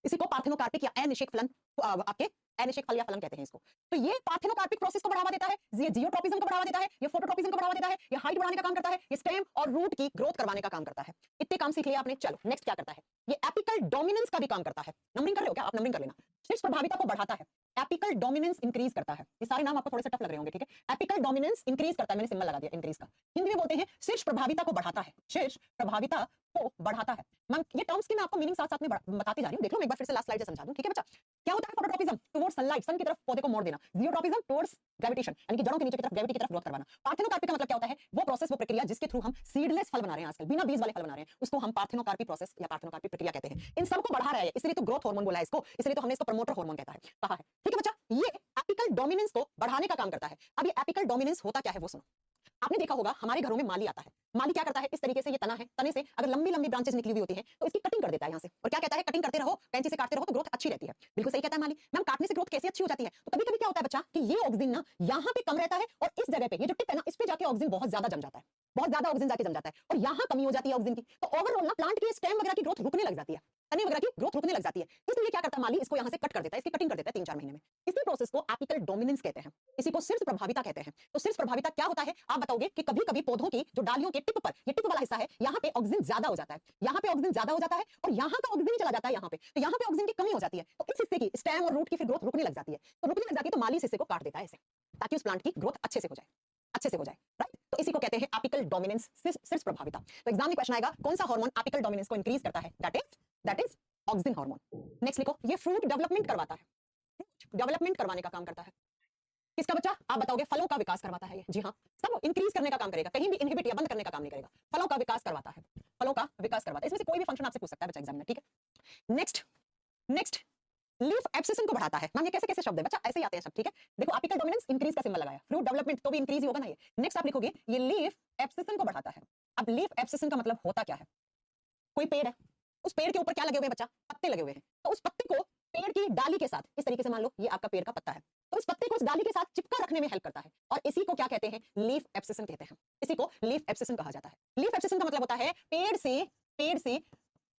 इसी को पार्थेनोकार्पिक या अनिषेक फलन, आपके अनिषेक फल या फलन कहते हैं इसको। तो ये पार्थेनोकार्पिक प्रोसेस को बढ़ावा देता है, ये जियोट्रोपिज्म को बढ़ावा देता है, ये फोटोट्रोपिज्म को बढ़ावा देता है, ये हाइट बढ़ाने का काम करता है, ये स्टेम और रूट की ग्रोथ करवाने का काम करता है। इतने काम सीख लिया आपने। चलो नेक्स्ट क्या करता है? ये एपिकल डोमिनेंस का भी काम करता है। नंबरिंग कर रहे हो क्या आप? नंबरिंग कर लेना। शीर्ष प्रभाविता को बढ़ाता है, एपिकल डोमिनेंस इंक्रीज करता है। ये सारे नाम आपको थोड़े से टफ लग रहे होंगे, ठीक है। एपिकल डोमिनेंस इंक्रीज करता है, मैंने सिंबल लगा दिया इंक्रीज का। हिंदी में बोलते हैं शीर्ष प्रभाविता को बढ़ाता है, शीर्ष प्रभाविता को बढ़ाता है। मैम ये टर्म्स की मैं आपको मीनिंग साथ साथ में बताती जा रही हूं, देख लो मैं एक बार फिर से लास्ट स्लाइड से समझा दूं, ठीक है बच्चा। क्या होता है फोटोट्रोपिज्म? टुवर्ड्स सनलाइट, सन की तरफ पौधे को मोड़ देना। जियोट्रोपिज्म टुवर्ड्स ग्रेविटेशन यानी कि जड़ों के नीचे की तरफ, ग्रेविटी की तरफ ग्रोथ करवाना। पार्थेनोकार्पी का मतलब क्या होता है? वो प्रोसेस, वो प्रक्रिया जिसके थ्रू हम सीडलेस फल बना रहे हैं, आजकल बिना बीज वाले फल बना रहे हैं, उसको हम पार्थेनोकार्पी प्रोसेस या पार्थेनोकार्पी प्रक्रिया कहते हैं। इन सबको बढ़ा रहा है, इसलिए तो ग्रोथ हार्मोन बोला है इसको, इसलिए तो हमने इसको प्रमोटर हार्मोन कहता है, कहा है, ठीक है बच्चा। ये एपिकल डोमिनेंस को बढ़ाने का काम करता है। अब ये एपिकल डोमिनेंस होता क्या है वो सुनो। आपने देखा होगा हमारे घरों में माली आता है। माली क्या करता है? इस तरीके से ये तना है, तने से अगर लंबी लंबी ब्रांचेस निकली हुई होती है तो इसकी कटिंग कर देता है यहाँ से, और क्या कहता है? कटिंग करते रहो, कैंची से काटते रहो तो ग्रोथ अच्छी रहती है। बिल्कुल सही कहता है माली। मैम काटने से ग्रोथ कैसे अच्छी हो जाती है? तो कभी कभी क्या होता है बच्चा कि ये ऑक्सीजन ना यहाँ पे कम रहता है और इस जगह पे ये जो टिप है ना, इस पे जाके ऑक्सीजन बहुत ज्यादा जम जाता है, बहुत ज्यादा ऑक्सीजन जाके जम जाता है और यहाँ कमी हो जाती है ऑक्सीजन की। तो ओवरऑल ना प्लांट की स्टेम वगैरह की ग्रोथ रुकने लग जाती है, तने वगैरह की ग्रोथ रुकने लग जाती है। इसलिए क्या करता है माली? इसको यहाँ से कट कर देता है, इसकी कटिंग कर देता है 3-4 महीने में। इसी प्रोसेस को एपिकल डोमिनेंस कहते हैं, इसी को शीर्ष प्रभाविता कहते हैं। तो शीर्ष प्रभाविता क्या होता है आप बताओगे? कि कभी कभी पौधों की जो डालियों के टिप पर, ये टिप वाला हिस्सा है, यहाँ पे ऑक्सीजन ज्यादा हो जाता है, यहाँ पे ऑक्सीजन ज्यादा हो जाता है और यहाँ का ऑक्सीजन चला जाता है यहाँ पे, तो यहाँ पे ऑक्सीजन की कमी हो जाती है। तो इस हिस्से की स्टेम और रूट की फिर ग्रोथ रुकने लग जाती है। तो रुकने लग जाती है तो माली इस हिस्से को काट देता है ऐसे, ताकि उस प्लांट की ग्रोथ अच्छे से हो जाए, अच्छे से हो जाए, राइट। तो इसी को कहते हैं एपिकल डोमिनेंस, शीर्ष प्रभाविता। तो एग्जाम में क्वेश्चन आएगा कौन सा हार्मोन एपिकल डोमिनेंस को इंक्रीज करता है? That is oxygen hormone. Next लिखो, ये फ्रूट डेवलपमेंट करवाता है, डेवलपमेंट करवाने का काम करता है। किसका बच्चा? आप बताओगे फलों का विकास करवाता है ये। जी हाँ, सब इंक्रीज करने का काम करेगा, कहीं भी इनहिबिट या बंद करने का काम नहीं करेगा, फलों का विकास करवाता है, फलों का विकास करवाता है। इसमें से कोई भी फंक्शन आपसे पूछ सकता है बच्चा एग्जाम में, ठीक है। नेक्स्ट लीफ एब्सेशन को बढ़ाता है। मैम ये कैसे कैसे शब्द है बच्चा? ऐसे ही आते हैं सब, ठीक है। देखो एपिकल डोमिनेंस इंक्रीज का सिंबल लगाया, फ्रूट डेवलपमेंट तो भी इंक्रीज ही होगा ना ये। नेक्स्ट आप लिखोगे ये लीफ एब्सेशन को बढ़ाता है। अब लीफ एब्सेशन का मतलब होता क्या है? कोई पेड़ है, उस पेड़ के ऊपर क्या लगे हुए हैं बच्चा? पत्ते लगे हुए हैं। तो उस पत्ते को पेड़ की डाली के साथ, इस तरीके से मान लो ये आपका पेड़ का पत्ता है, तो इस पत्ते को उस डाली के साथ चिपका रखने में हेल्प करता है और इसी को क्या कहते हैं? लीफ एब्सेशन कहते हैं। इसी को लीफ एब्सेशन कहा जाता है। लीफ एब्सेशन का मतलब होता है पेड़ से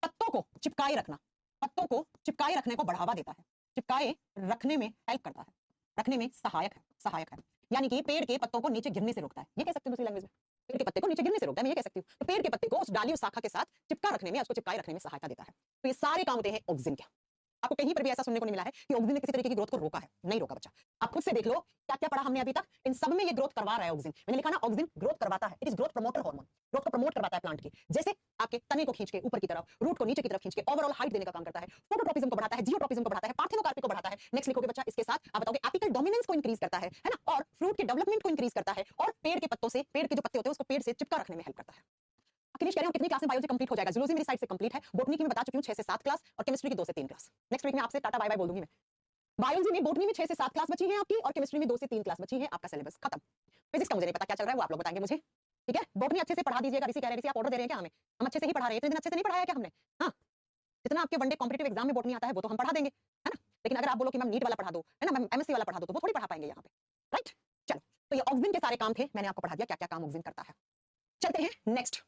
पत्तों को चिपकाए रखना, पत्तों को चिपकाए रखने को बढ़ावा देता है, चिपकाए रखने में हेल्प करता है, रखने में सहायक है। यानी कि पेड़ के पत्तों को नीचे गिरने से रोकता है, ये कह सकते हो दूसरी लैंग्वेज में, पेड़ के पत्ते को नीचे गिरने से रोकता है, मैं ये कह सकती हूँ। तो पेड़ के पत्ते को उस डाली और शाखा के साथ चिपका रखने में, उसको चिपकाए रखने में सहायता देता है। तो ये सारे काम होते हैं ऑक्सीजन के। आपको कहीं पर भी ऐसा सुनने को नहीं मिला है कि ऑक्सीजन ने किसी तरीके की ग्रोथ को रोका है, नहीं रोका बच्चा। आप खुद से देख लो क्या क्या पढ़ा हमने अभी तक, इन सब में ये ग्रोथ करवा रहा है ऑक्सीजन। मैंने लिखा ना ऑक्सीजन ग्रोथ करवाता है, it is growth promoter hormone, growth को प्रमोट करवाता है प्लांट की। जैसे आपके तने को खींच के ऊपर की तरफ, रूट को नीचे की तरफ खींच के ओवरऑल हाइट देने का काम करता है, फोटोट्रोपिज्म को बढ़ाता है, जियोट्रोपिज्म को बढ़ाता है, पार्थेनोकार्पी को बढ़ाता है। नेक्स्ट लिखोगे बच्चा इसके साथ आप बताओगे एपिकल डोमिनेंस को इंक्रीज करता है ना, और फ्रूट के डेवलपमेंट को इंक्रीज करता है, और पेड़ के पत्तों से, पेड़ के जो पत्ते होते हैं उसको पेड़ से चिपका रखने में हेल्प करता है। अखिलेश कह रहे हो कितनी क्लास में बायोलॉजी कंप्लीट हो जाएगा? जूलॉजी मेरी साइड से कंप्लीट है, बॉटनी की मैं बता चुकी हूं 6 से 7 क्लास, और केमिस्ट्री की 2 से 3 क्लास। नेक्स्ट वीक में आपसे टाटा बाय बाय बोल दूंगी मैं। बायोलॉजी में, बॉटनी में 6 से 7 क्लास बची है आपकी, और केमिस्ट्री में 2 से 3 क्लास बची है, आपका सिलेबस खत्म। फिजिक्स का मुझे नहीं पता क्या चल रहा है, वो आप लोग बताएंगे मुझे, ठीक है? बॉटनी अच्छे से पढ़ा दीजिएगा। ऋषि कह रहे हैं, ऋषि आप ऑर्डर दे रहे हैं क्या हमें? हम अच्छे से ही पढ़ा रहे हैं, इतने दिन अच्छे से नहीं पढ़ाया क्या हमने? हाँ, जितना आपके वनडे कॉम्पिटिटिव एग्जाम में बॉटनी आता है वो तो हम पढ़ा देंगे, है ना? लेकिन अगर आप बोलो कि मैम नीट वाला पढ़ा दो, है ना मैम एमएससी वाला पढ़ा दो, तो वो थोड़ी पढ़ा पाएंगे यहाँ पे, राइट? चलो, तो ये ऑक्सीजन के सारे काम थे, मैंने आपको पढ़ा दिया क्या क्या काम ऑक्सीजन करता है। चलते हैं नेक्स्ट।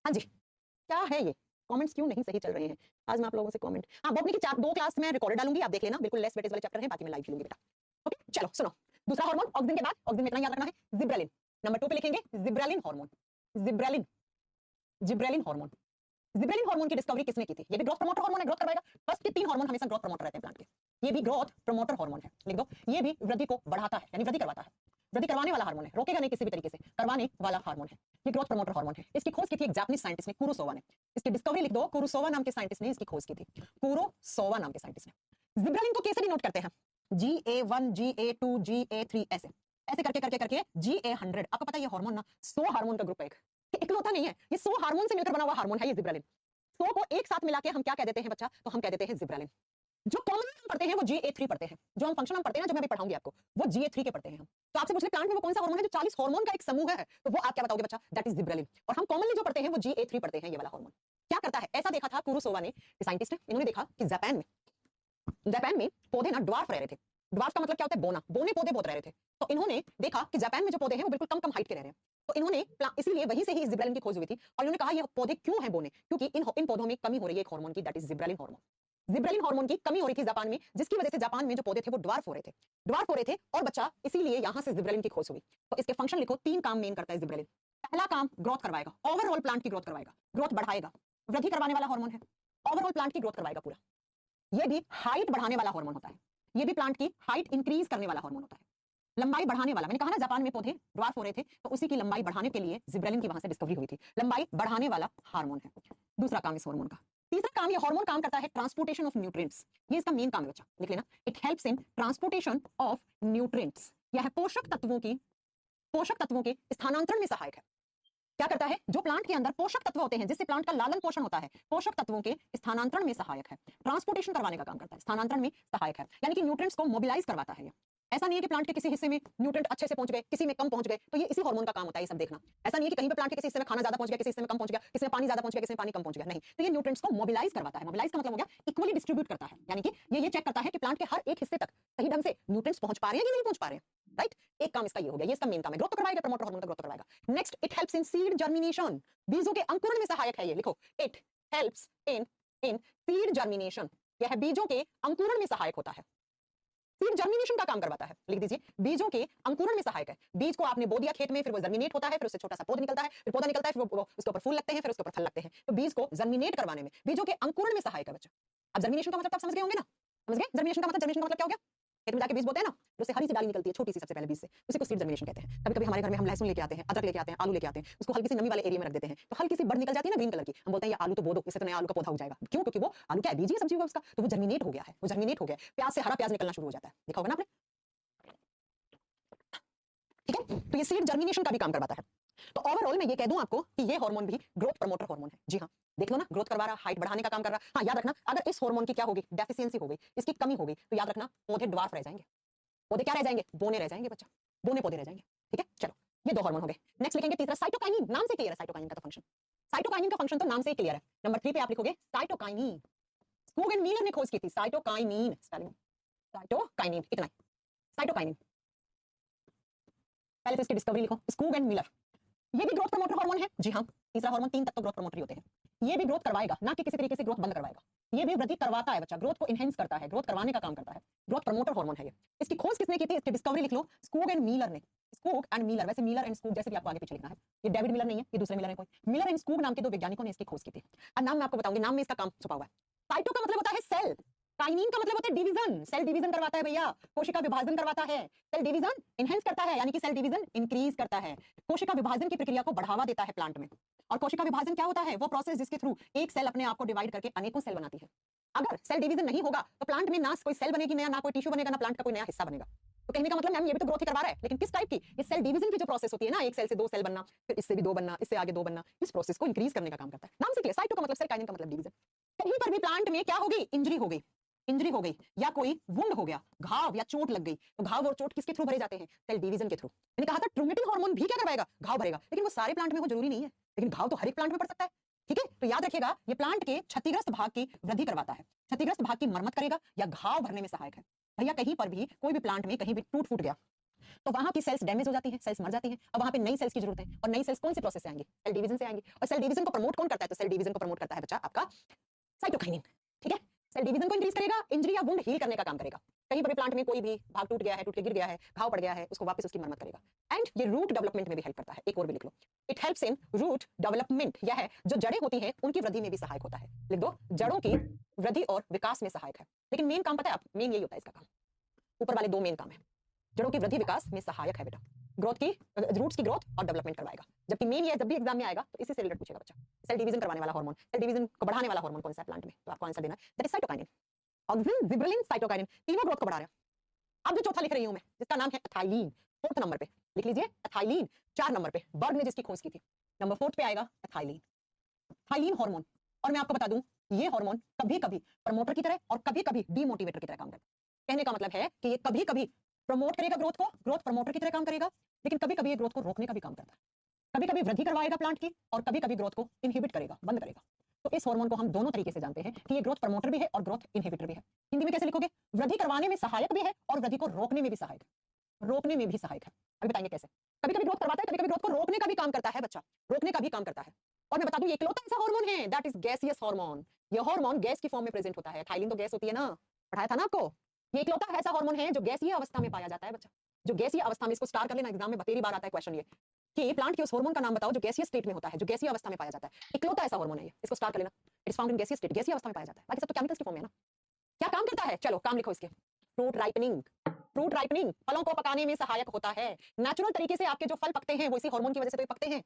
हाँ जी, क्या है ये? कमेंट्स क्यों नहीं सही चल रहे हैं आज? मैं आप लोगों से कमेंट, हाँ बॉटनी की 2 क्लास में रिकॉर्ड डालूंगी, आप देख लेना, बिल्कुल लेस वेटेज वाले चैप्टर है, बाकी मैं लाइव खेलूंगी बेटा। ओके चलो सुनो, दूसरा हार्मोन ऑक्सीजन के बाद, ऑक्सीजन में इतना याद रखना है, जिब्रेलिन। नंबर 2 पे लिखेंगे gibberellin hormone, gibberellin, gibberellin hormone. Gibberellin hormone की डिस्कवरी किसने की थी? ये भी ग्रोथ प्रमोटर हार्मोन है, ग्रोथ करवाएगा। फर्स्ट के 3 हार्मोन हमेशा ग्रोथ प्रमोटर रहते हैं प्लांट के, ये भी ग्रोथ प्रमोटर हार्मोन है, लिख दो। ये भी वृद्धि को बढ़ाता है, यानी वृद्धि करवाता है, वृद्धि करवाने वाला हार्मोन है, रोकेगा नहीं किसी भी तरीके से, करवाने वाला हार्मोन है। ये ग्रोथ प्रमोटर हार्मोन है। इसकी खोज की थी एक जापानीज साइंटिस्ट ने, कुरोसोवा ने। इसकी डिस्कवरी लिख दो, कुरोसोवा नाम के साइंटिस्ट ने इसकी खोज की थी, कुरोसोवा नाम के साइंटिस्ट ने। जिब्रेलिन को कैसे डिनोट करते हैं? GA1, GA2, GA3, ऐसे ऐसे करके करके करके GA100। आपको पता है ये हार्मोन ना 100 हार्मोन का ग्रुप है, इकलौता नहीं है, ये 100 हार्मोन से मिलकर बना हुआ हार्मोन है ये जिब्रेलिन। 100 को एक साथ मिला के हम क्या कह देते हैं बच्चा? तो हम कह देते हैं जिब्रेलिन। जो कॉमन हम पढ़ते हैं वो GA3 पढ़ते हैं, जो हम फंक्शन हम पढ़ते हैं ना, जो मैं अभी पढ़ाऊंगी आपको, वो GA3 के पढ़ते हैं हम। तो आपसे पूछ ले प्लांट में वो कौन सा हार्मोन है जो 40 हार्मोन का एक समूह है, तो वो आप क्या बताओगे बच्चा? That is gibberellin. और हम कॉमनली जो पढ़ते हैं वो GA3 पढ़ते हैं, ये वाला हार्मोन। क्या करता है? ऐसा देखा था कुरोसोवा ने, साइंटिस्ट है, इन्होंने देखा कि जापान में पौधे ना ड्वार्फ रह रहे थे। ड्वार्फ का मतलब क्या होता है? बोना, बोने पौधे बहुत रह रहे थे। तो इन्होंने देखा कि जापान में जो पौधे हैं वो बिल्कुल कम कम हाइट के रह रहे हैं। तो इन्होंने इसीलिए वहीं से ही इस जिब्रेलिन की खोज हुई थी, और इन्होंने कहा ये पौधे क्यों हैं बोने? क्योंकि इन पौधों में कमी हो रही है एक हार्मोन की, that is gibberellin hormone. Gibberellin hormone की कमी हो रही थी जापान में, जिसकी वजह से जापान में जो पौधे थे वो ड्वार्फ हो रहे थे, ड्वार्फ हो रहे थे, और बच्चा इसीलिए यहां से जिब्रेलिन की खोज हुई। तो इसके फंक्शन लिखो, 3 काम मेन करता है जिब्रेलिन। पहला काम ग्रोथ करवाएगा, ओवरऑल प्लांट की ग्रोथ करवाएगा, ग्रोथ बढ़ाएगा, वृद्धि करवाने वाला हार्मोन है, ओवरऑल प्लांट की ग्रोथ करवाएगा पूरा। ये भी हाइट बढ़ाने वाला हार्मोन होता है, ये भी प्लांट की हाइट इंक्रीज करने वाला हार्मोन होता है, लंबाई बढ़ाने वाला। मैंने कहा ना जापान में पौधे ड्वार्फ हो रहे थे, तो उसी की लंबाई बढ़ाने के लिए जिब्रेलिन की वहां से डिस्कवरी हुई थी, लंबाई बढ़ाने वाला हार्मोन है दूसरा काम इस हार्मोन का। तीसरा काम, ये हार्मोन काम करता है ट्रांसपोर्टेशन ऑफ न्यूट्रिएंट्स, ये इसका मेन काम है बच्चा, लिख लेना। It helps in transportation of nutrients, यह है पोषक तत्वों के स्थानांतरण में सहायक है। क्या करता है? जो प्लांट के अंदर पोषक तत्व होते हैं, जिससे प्लांट का लालन पोषण होता है, पोषक तत्वों के स्थानांतरण में सहायक है, ट्रांसपोर्टेशन करवाने का काम करता है, स्थानांतरण में सहायक है, यानी कि न्यूट्रिएंट्स को मोबिलाइज करवाता है ये। ऐसा नहीं है कि प्लांट के किसी हिस्से में न्यूट्रिएंट अच्छे से पहुंच गए, किसी में कम पहुंच गए, तो ये इसी हार्मोन का काम होता है, ये सब देखना। ऐसा नहीं है कि कहीं पे प्लांट के किसी हिस्से में खाना ज्यादा पहुंच गया, किसी हिस्से में कम पहुंच गया, किसी में पानी ज्यादा पहुंच गया, किसी में पानी कम पहुंच गया, नहीं। तो ये न्यूट्रिएंट्स को मोबिलाइज करवाता है। मोबिलाइज का मतलब हो गया इक्वली डिस्ट्रीब्यूट करता है, यानी कि ये चेक करता है कि प्लांट के हर एक हिस्से तक सही ढंग से न्यूट्रिएंट्स पहुंच पा रहे हैं कि नहीं पहुंच पा रहे हैं, राइट? एक काम इसका ये हो गया, ये इसका मेन काम है, ग्रोथ करवाएगा, प्रमोटर हार्मोन का ग्रोथ करवाएगा। Next, it helps in seed germination, बीजों के अंकुरण में सहायक है ये, लिखो। It helps in seed germination, यह बीजों के अंकुरण में सहायक होता है, सीड जर्मिनेशन का काम करवाता है, लिख दीजिए। बीजों के अंकुरण में सहायक है। बीज को आपने बो दिया खेत में, फिर वो जर्मिनेट होता है, फिर उससे छोटा सा पौधा निकलता है, फिर पौधा निकलता है, फिर वो उसके ऊपर फूल लगते हैं, फिर उसके ऊपर फल लगते हैं। तो बीज को जर्मिनेट करवाने में, बीजों के अंकुरण में सहायक है बच्चा। अब जर्मिनेशन का मतलब आप समझ गए होंगे ना? समझ गए जर्मिनेशन का मतलब? जर्मिनेशन का मतलब क्या हो गया? खेत में जाके बीज बोते हैं ना, उससे हरी सी डाली निकलती है, छोटी सी सबसे पहले बीज से, उसी को सीड जर्मिनेशन कहते हैं। कभी कभी हमारे घर में हम लहसुन लेके आते हैं, अदरक लेके आते हैं, आलू लेके आते हैं, उसको हल्की सी नमी वाले एरिया में रख देते हैं, तो हल्की सी बड़ निकल जाती है ना ग्रीन कलर की, हम बोलते हैं ये आलू तो बो दो, इससे तो नया आलू का पौधा हो जाएगा। क्यों? क्योंकि वो आलू क्या है? बीज ही सब्जी होगा उसका, तो वो जर्मिनेट हो गया है, वो जर्मिनेट हो गया। प्याज से हरा प्याज निकलना शुरू हो जाता है, देखा होगा ना आपने, ठीक है? तो ये सीड जर्मिनेशन का भी काम करवाता है। तो ओवरऑल मैं ये कह दूं आपको कि ये हार्मोन भी ग्रोथ प्रमोटर हार्मोन है। जी हाँ, देख लो ना, ग्रोथ करवा रहा, हाइट बढ़ाने का काम कर रहा। हाँ, याद रखना, अगर इस हार्मोन की क्या होगी? डेफिशिएंसी हो गई, इसकी कमी हो गई, तो याद रखना पौधे ड्वार्फ रह जाएंगे। पौधे क्या रह जाएंगे? बोने रह जाएंगे बच्चा, बोने पौधे रह जाएंगे। ठीक है, चलो ये 2 हार्मोन हो गए। नेक्स्ट लिखेंगे तीसरा, साइटोकाइनिन। नाम से क्लियर है साइटोकाइनिन का तो फंक्शन, साइटोकाइनिन का फंक्शन तो नाम से ही क्लियर है। नंबर 3 पे आप लिखोगे साइटोकाइनिन। स्कूग एंड मीलर ने खोज की थी साइटोकाइनिन, स्पेलिंग साइटोकाइनिन, इतना ही, साइटोकाइनिन। पहले तो इसकी डिस्कवरी लिखो, स्कूग एंड मिलर। ये भी ग्रोथ प्रमोटर हार्मोन है। जी हाँ, तीसरा हार्मोन 3 तक तो ग्रोथ प्रमोटर ही होते हैं। ये भी ग्रोथ करवाएगा, ना कि किसी तरीके से ग्रोथ बंद करवाएगा। ये भी वृद्धि करवाता है बच्चा, ग्रोथ को इनहेंस करता है, ग्रोथ करवाने का काम करता है, ग्रोथ प्रमोटर हार्मोन है ये। इसकी खोज किसने की थी? इसकी डिस्कवरी लिख लो, स्कूग एंड मिलर ने। स्कूग एंड मिलर, वैसे मिलर एंड स्कूग जैसे भी आपको आगे पीछे लिखना है, ये डेविड मिलर नहीं है, ये दूसरे मिलर है कोई। मिलर एंड स्कूग नाम के 2 वैज्ञानिकों ने इसकी खोज की थी। और नाम मैं आपको बताऊंगी, नाम में इसका काम छुपा हुआ है। साइटो का मतलब होता है सेल, काइनिन का मतलब होता है डिवीजन, सेल डिवीजन करवाता है भैया, कोशिका विभाजन करवाता है, सेल डिवीजन इनहेंस करता है, यानी कि सेल डिवीजन इंक्रीज करता है, कोशिका विभाजन की प्रक्रिया को बढ़ावा देता है प्लांट में। और कोशिका विभाजन क्या होता है? वो प्रोसेस जिसके थ्रू एक सेल अपने आप को डिवाइड करके अनेकों सेल बनाती है। अगर सेल डिवीजन नहीं होगा तो प्लांट में ना कोई सेल बनेगी नया, ना कोई टिश्यू बनेगा, ना प्लांट का कोई नया हिस्सा बनेगा। तो कहने का मतलब मैम ये भी तो ग्रोथ ही करवा रहा है, लेकिन किस टाइप की? ये सेल डिवीजन की जो प्रोसेस होती है ना, एक सेल से दो सेल बनना, फिर इससे भी दो बनना, इससे आगे दो बनना, इस प्रोसेस को इंक्रीज करने का काम करता है। नाम से क्लियर, साइटो का मतलब सेल, काइनिन का मतलब डिवीजन। कहीं पर भी प्लांट में क्या होगी? इंजरी हो गई, इंजरी हो गई या कोई वुंड हो गया, घाव या चोट लग गई, तो घाव और चोट किसके थ्रू भरे जाते हैं? सेल डिवीजन के थ्रू। मैंने कहा था ट्रूमेटिन हार्मोन भी क्या करवाएगा? घाव भरेगा, लेकिन वो सारे प्लांट में वो जरूरी नहीं है, लेकिन घाव तो हर एक प्लांट में पड़ सकता है। ठीक है, तो याद रखिएगा ये प्लांट के क्षतिग्रस्त भाग की वृद्धि करवाता है, क्षतिग्रस्त भाग की मरम्मत करेगा या घाव भरने में सहायक है। भैया कहीं पर भी कोई भी प्लांट में कहीं भी टूट फूट गया तो वहां की सेल्स डैमेज हो जाती है, सेल्स मर जाती हैं, अब वहां पे नई सेल्स की जरूरत है, और नई सेल्स कौन सी प्रोसेस से आएंगी? सेल डिवीजन से आएंगी। और सेल डिवीजन को प्रमोट कौन करता है? तो सेल डिवीजन को प्रमोट करता है बच्चा आपका साइटोकाइनिन। ठीक है, सेल डिवीजन को इंक्रीज करेगा, इंजरी या वुंड हील करने का काम करेगा। कहीं पर भी प्लांट में कोई भी भाग टूट गया है, टूट के गिर गया है, घाव पड़ गया है, उसको वापस उसकी मरम्मत करेगा। एंड ये रूट डेवलपमेंट में भी हेल्प करता है। एक और भी लिख लो, it helps in root development. यह है जो जड़ें होती हैं उनकी वृद्धि में भी सहायक होता है। लिख दो, जड़ों की वृद्धि और विकास में सहायक है। लेकिन मेन काम पता है आप, मेन यही होता है इसका काम। ऊपर वाले दो मेन काम है, जड़ों की वृद्धि विकास में सहायक है बेटा, ग्रोथ की, रूट्स की ग्रोथ और डेवलपमेंट करवाएगा। जबकि मेन ये जब भी एग्जाम में आएगा तो इसी से रिलेटेड पूछेगा बच्चा, सेल डिवीजन करवाने वाला हार्मोन, सेल डिवीजन को बढ़ाने वाला हार्मोन कौन सा है प्लांट में? तो आपको आंसर देना है that is cytokinin. Auxin, gibberellin, cytokinin तीनों ग्रोथ को बढ़ा रहे हैं। अब जो चौथा लिख रही हूं मैं, जिसका नाम है एथाइलिन, 4th नंबर पे लिख लीजिए एथाइलिन, 4 नंबर पे बर्ग ने जिसकी खोज की थी, नंबर 4 पे आएगा एथाइलिन, एथाइलिन हार्मोन। और मैं आपको बता दूं ये हार्मोन कभी कभी प्रमोटर की तरह और कभी कभी डीमोटिवेटर की तरह काम करता है। कहने का मतलब है कि ये कभी कभी प्रमोट करेगा ग्रोथ को, ग्रोथ प्रमोटर की तरह काम करेगा, लेकिन कभी कभी ये ग्रोथ को रोकने का भी काम करता है। कभी कभी वृद्धि करवाएगा प्लांट की और कभी कभी ग्रोथ को इनहिबिट करेगा, बंद करेगा। तो इस हार्मोन को हम दोनों तरीके से जानते हैं कि ये ग्रोथ प्रमोटर भी है और ग्रोथ इनहिबिटर भी है। हिंदी में कैसे लिखोगे? वृद्धि करवाने में सहायक भी है और वृद्धि को रोकने में भी सहायक है, रोकने में भी सहायक है। अभी बताएंगे कैसे। कभी कभी ग्रोथ करवाता है, कभी कभी ग्रोथ को रोकने का भी काम करता है बच्चा, रोकने का भी काम करता है। और मैं बता दूं ये इकलौता ऐसा हार्मोन है दैट इज गैसियस हार्मोन। ये हार्मोन गैस की फॉर्म में प्रेजेंट होता है। थाइलिन तो गैस होती है ना, पढ़ाया था ना आपको। ये इकलौता ऐसा हार्मोन है जो गैसीय अवस्था में पाया जाता है बच्चा, जो गैसीय अवस्था में। इसको स्टार कर लेना, एग्जाम में बतेरी बार आता है क्वेश्चन ये कि प्लांट के उस हार्मोन का नाम बताओ जो गैसीय स्टेट में होता है, जो गैसीय अवस्था में पाया जाता है। इकलौता ऐसा हार्मोन है ये, इसको स्टार कर लेना। इट इज फाउंड इन गैसीय स्टेट, गैसीय अवस्था में पाया जाता है। बाकी सब तो केमिकल्स की फॉर्म में है ना। क्या काम करता है? चलो काम लिखो इसके। फ्रूट राइपनिंग, फ्रूट राइपनिंग फलों को पकाने में सहायक होता है। नेचुरल तरीके से आपके जो फल पकते हैं वो इसी हार्मोन की वजह से तो पकते हैं।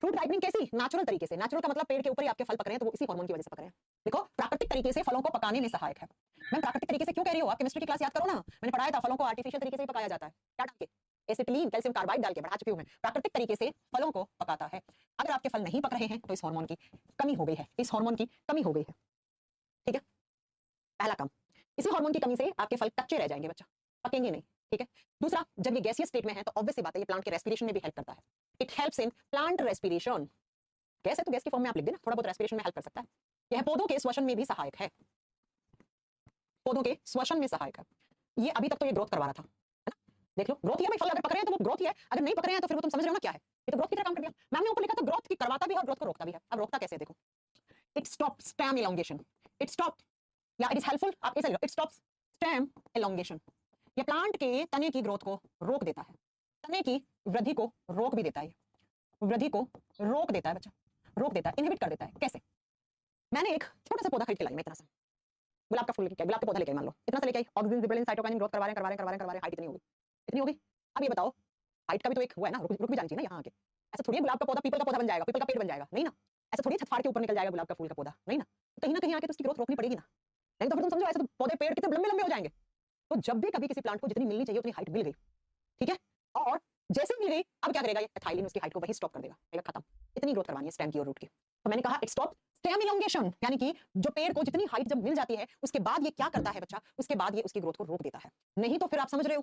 फ्रूट राइपनिंग कैसी? नेचुरल तरीके से। नेचुरल का मतलब पेड़ के ऊपर ही आपके फल पक रहे हैं, तो वो इसी हार्मोन की वजह से पक रहे हैं। देखो प्राकृतिक तरीके से फलों को पकाने में सहायक है। मैं प्राकृतिक तरीके से क्यों कह रही हूँ? आप केमिस्ट्री की क्लास याद करो ना, मैंने पढ़ाया था फलों को आर्टिफिशियल तरीके से ही पकाया जाता है। क्या डाल के? एसिटिलीन, कैल्शियम कार्बाइड डाल के बढ़ा चुकी हूं मैं। प्राकृतिक तरीके से फलों को पकाता है। अगर आपके फल नहीं पक रहे हैं तो इस हार्मोन की कमी हो गई है, इस हार्मोन की कमी हो गई है। ठीक है, पहला काम, इसी हार्मोन की कमी से आपके फल कच्चे रह जाएंगे बच्चा, पकेंगे नहीं। ठीक है, दूसरा, जब ये गैसियस स्टेट में है तो ऑब्वियस सी बात है ये प्लांट के रेस्पिरेशन में भी हेल्प करता है। It helps in plant respiration. Gas है तो गैस की फॉर्म में आप लिख देना, थोड़ा बहुत रेस्पिरेशन में हेल्प कर सकता है। यह पौधों के श्वसन में भी सहायक है, पौधों के श्वसन में सहायक है। ये अभी तक तो ये ग्रोथ करवा रहा था, है ना? देख लो ग्रोथ ही है भाई, फल अगर पक रहे हैं तो वो ग्रोथ ही है, अगर नहीं पक रहे हैं तो फिर वो तुम समझ रहे हो ना क्या है। ये तो ग्रोथ की तरह काम कर दिया। मैम ने ऊपर लिखा था ग्रोथ की करवाता भी है और ग्रोथ को रोकता भी है। अब रोकता कैसे? देखो, it stop stem elongation, it stop या इट इज हेल्पफुल, आप ऐसे लिखो, इट स्टॉप स्टेम एलोंगेशन। ये प्लांट के तने की ग्रोथ को रोक देता है, तने की वृद्धि को रोक भी देता है, वृद्धि को रोक देता है बच्चा, रोक देता है, इनहिबिट कर देता है। कैसे? मैंने एक छोटा सा पौधा खरीद के लाई, मैं इतना सा गुलाब का फूल लेके, गुलाब का पौधा लेके मान लो इतना सा लेके आई, ऑक्सीजन, जिबरेलिन, साइटोकाइनिन ग्रोथ करवा रहे हैं, हाइट इतनी होगी, इतनी होगी। अब ये बताओ हाइट का भी तो एक हुआ है ना, रुक भी जानी चाहिए ना यहाँ आके। ऐसा थोड़ी गुलाब का पौधा पीपल का पौधा बन जाएगा, पीपल का पेड़ बन जाएगा, नहीं ना। ऐसा थोड़ी छत फाड़ के ऊपर निकल जाएगा गुलाब का फूल का पौधा, नहीं ना। कहीं ना कहीं आके तो उसकी ग्रोथ रोकनी पड़ेगी ना, नहीं तो फिर तुम समझो ऐसे तो पौधे पेड़ कितने लंबे लंबे हो जाएंगे। तो जब भी कभी किसी प्लांट को जितनी मिलनी चाहिए उतनी हाइट मिल गई, ठीक है, और जैसे मिल गई अब क्या करेगा ये एथाइलिन उसकी हाइट को वही स्टॉप कर देगा, कहेगा खत्म, इतनी ग्रोथ करवानी है स्टेम की और रूट की। तो मैंने कहा इट स्टॉप स्टेम इलोंगेशन, यानी कि जो पेड़ को जितनी हाइट जब मिल जाती है उसके बाद ये क्या करता है बच्चा, उसके बाद ये उसकी ग्रोथ को रोक देता है। नहीं तो फिर आप समझ रहे हो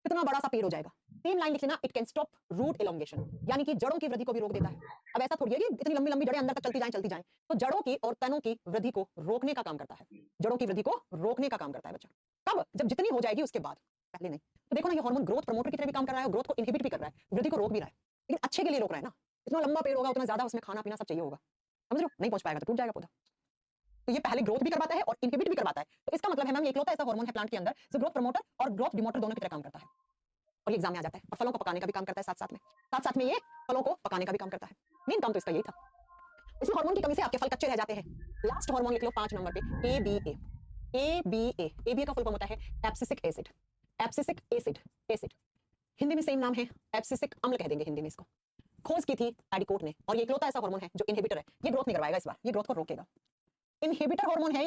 कितना बड़ा सा पेड़ हो जाएगा। सेम लाइन लिख लेना, it can stop root elongation, यानी कि जड़ों की वृद्धि को भी रोक देता है। अब ऐसा थोड़ी है कि इतनी लंबी लंबी जड़ें अंदर तक चलती जाएं, तो जड़ों की और तनों की वृद्धि को रोकने का काम करता है, जड़ों की वृद्धि को रोकने का काम करता है बच्चा। कब? जब जितनी हो जाएगी उसके बाद, पहले नहीं। तो देखो ना ये हार्मोन ग्रोथ प्रमोटर की तरह भी काम कर रहा है, ग्रोथ को इनहिबिट भी कर रहा है, वृद्धि को रोक भी रहा है, लेकिन अच्छे के लिए रोक रहा है ना। इतना लंबा पेड़ होगा उतना ज्यादा उसमें खाना पीना सब चाहिए होगा, समझ रहे हो? नहीं पहुंच पाएगा तो टूट जाएगा पौधा। तो ये पहले ग्रोथ भी करवाता है और इनहिबिट भी करवाता है। तो इसका मतलब है मैम ये इकलौता ऐसा हार्मोन है प्लांट के अंदर जो ग्रोथ प्रमोटर और ग्रोथ डिमोटर दोनों की तरह काम करता है, और ये एग्जाम में आ जाता है। और फलों को पकाने का भी काम करता है साथ साथ में ये फलों को पकाने का भी काम करता है। मेन काम तो इसका यही था। इसी हार्मोन की कमी से आपके फल कच्चे रह जाते हैं। लास्ट हार्मोन लिख लो 5 नंबर पे, ABA। ABA का फुल फॉर्म होता है abscisic acid. Abscisic acid, acid Hindi में सेम नाम है, एब्सिसिक अम्ल कह देंगे हिंदी में इसको। खोज की थी एडिकोट ने, और ये इकलौता ऐसा हार्मोन है जो इनहिबिटर है। ये ग्रोथ नहीं करवाएगा इस बार, ये ग्रोथ को रोकेगा। इनहिबिटर हार्मोन है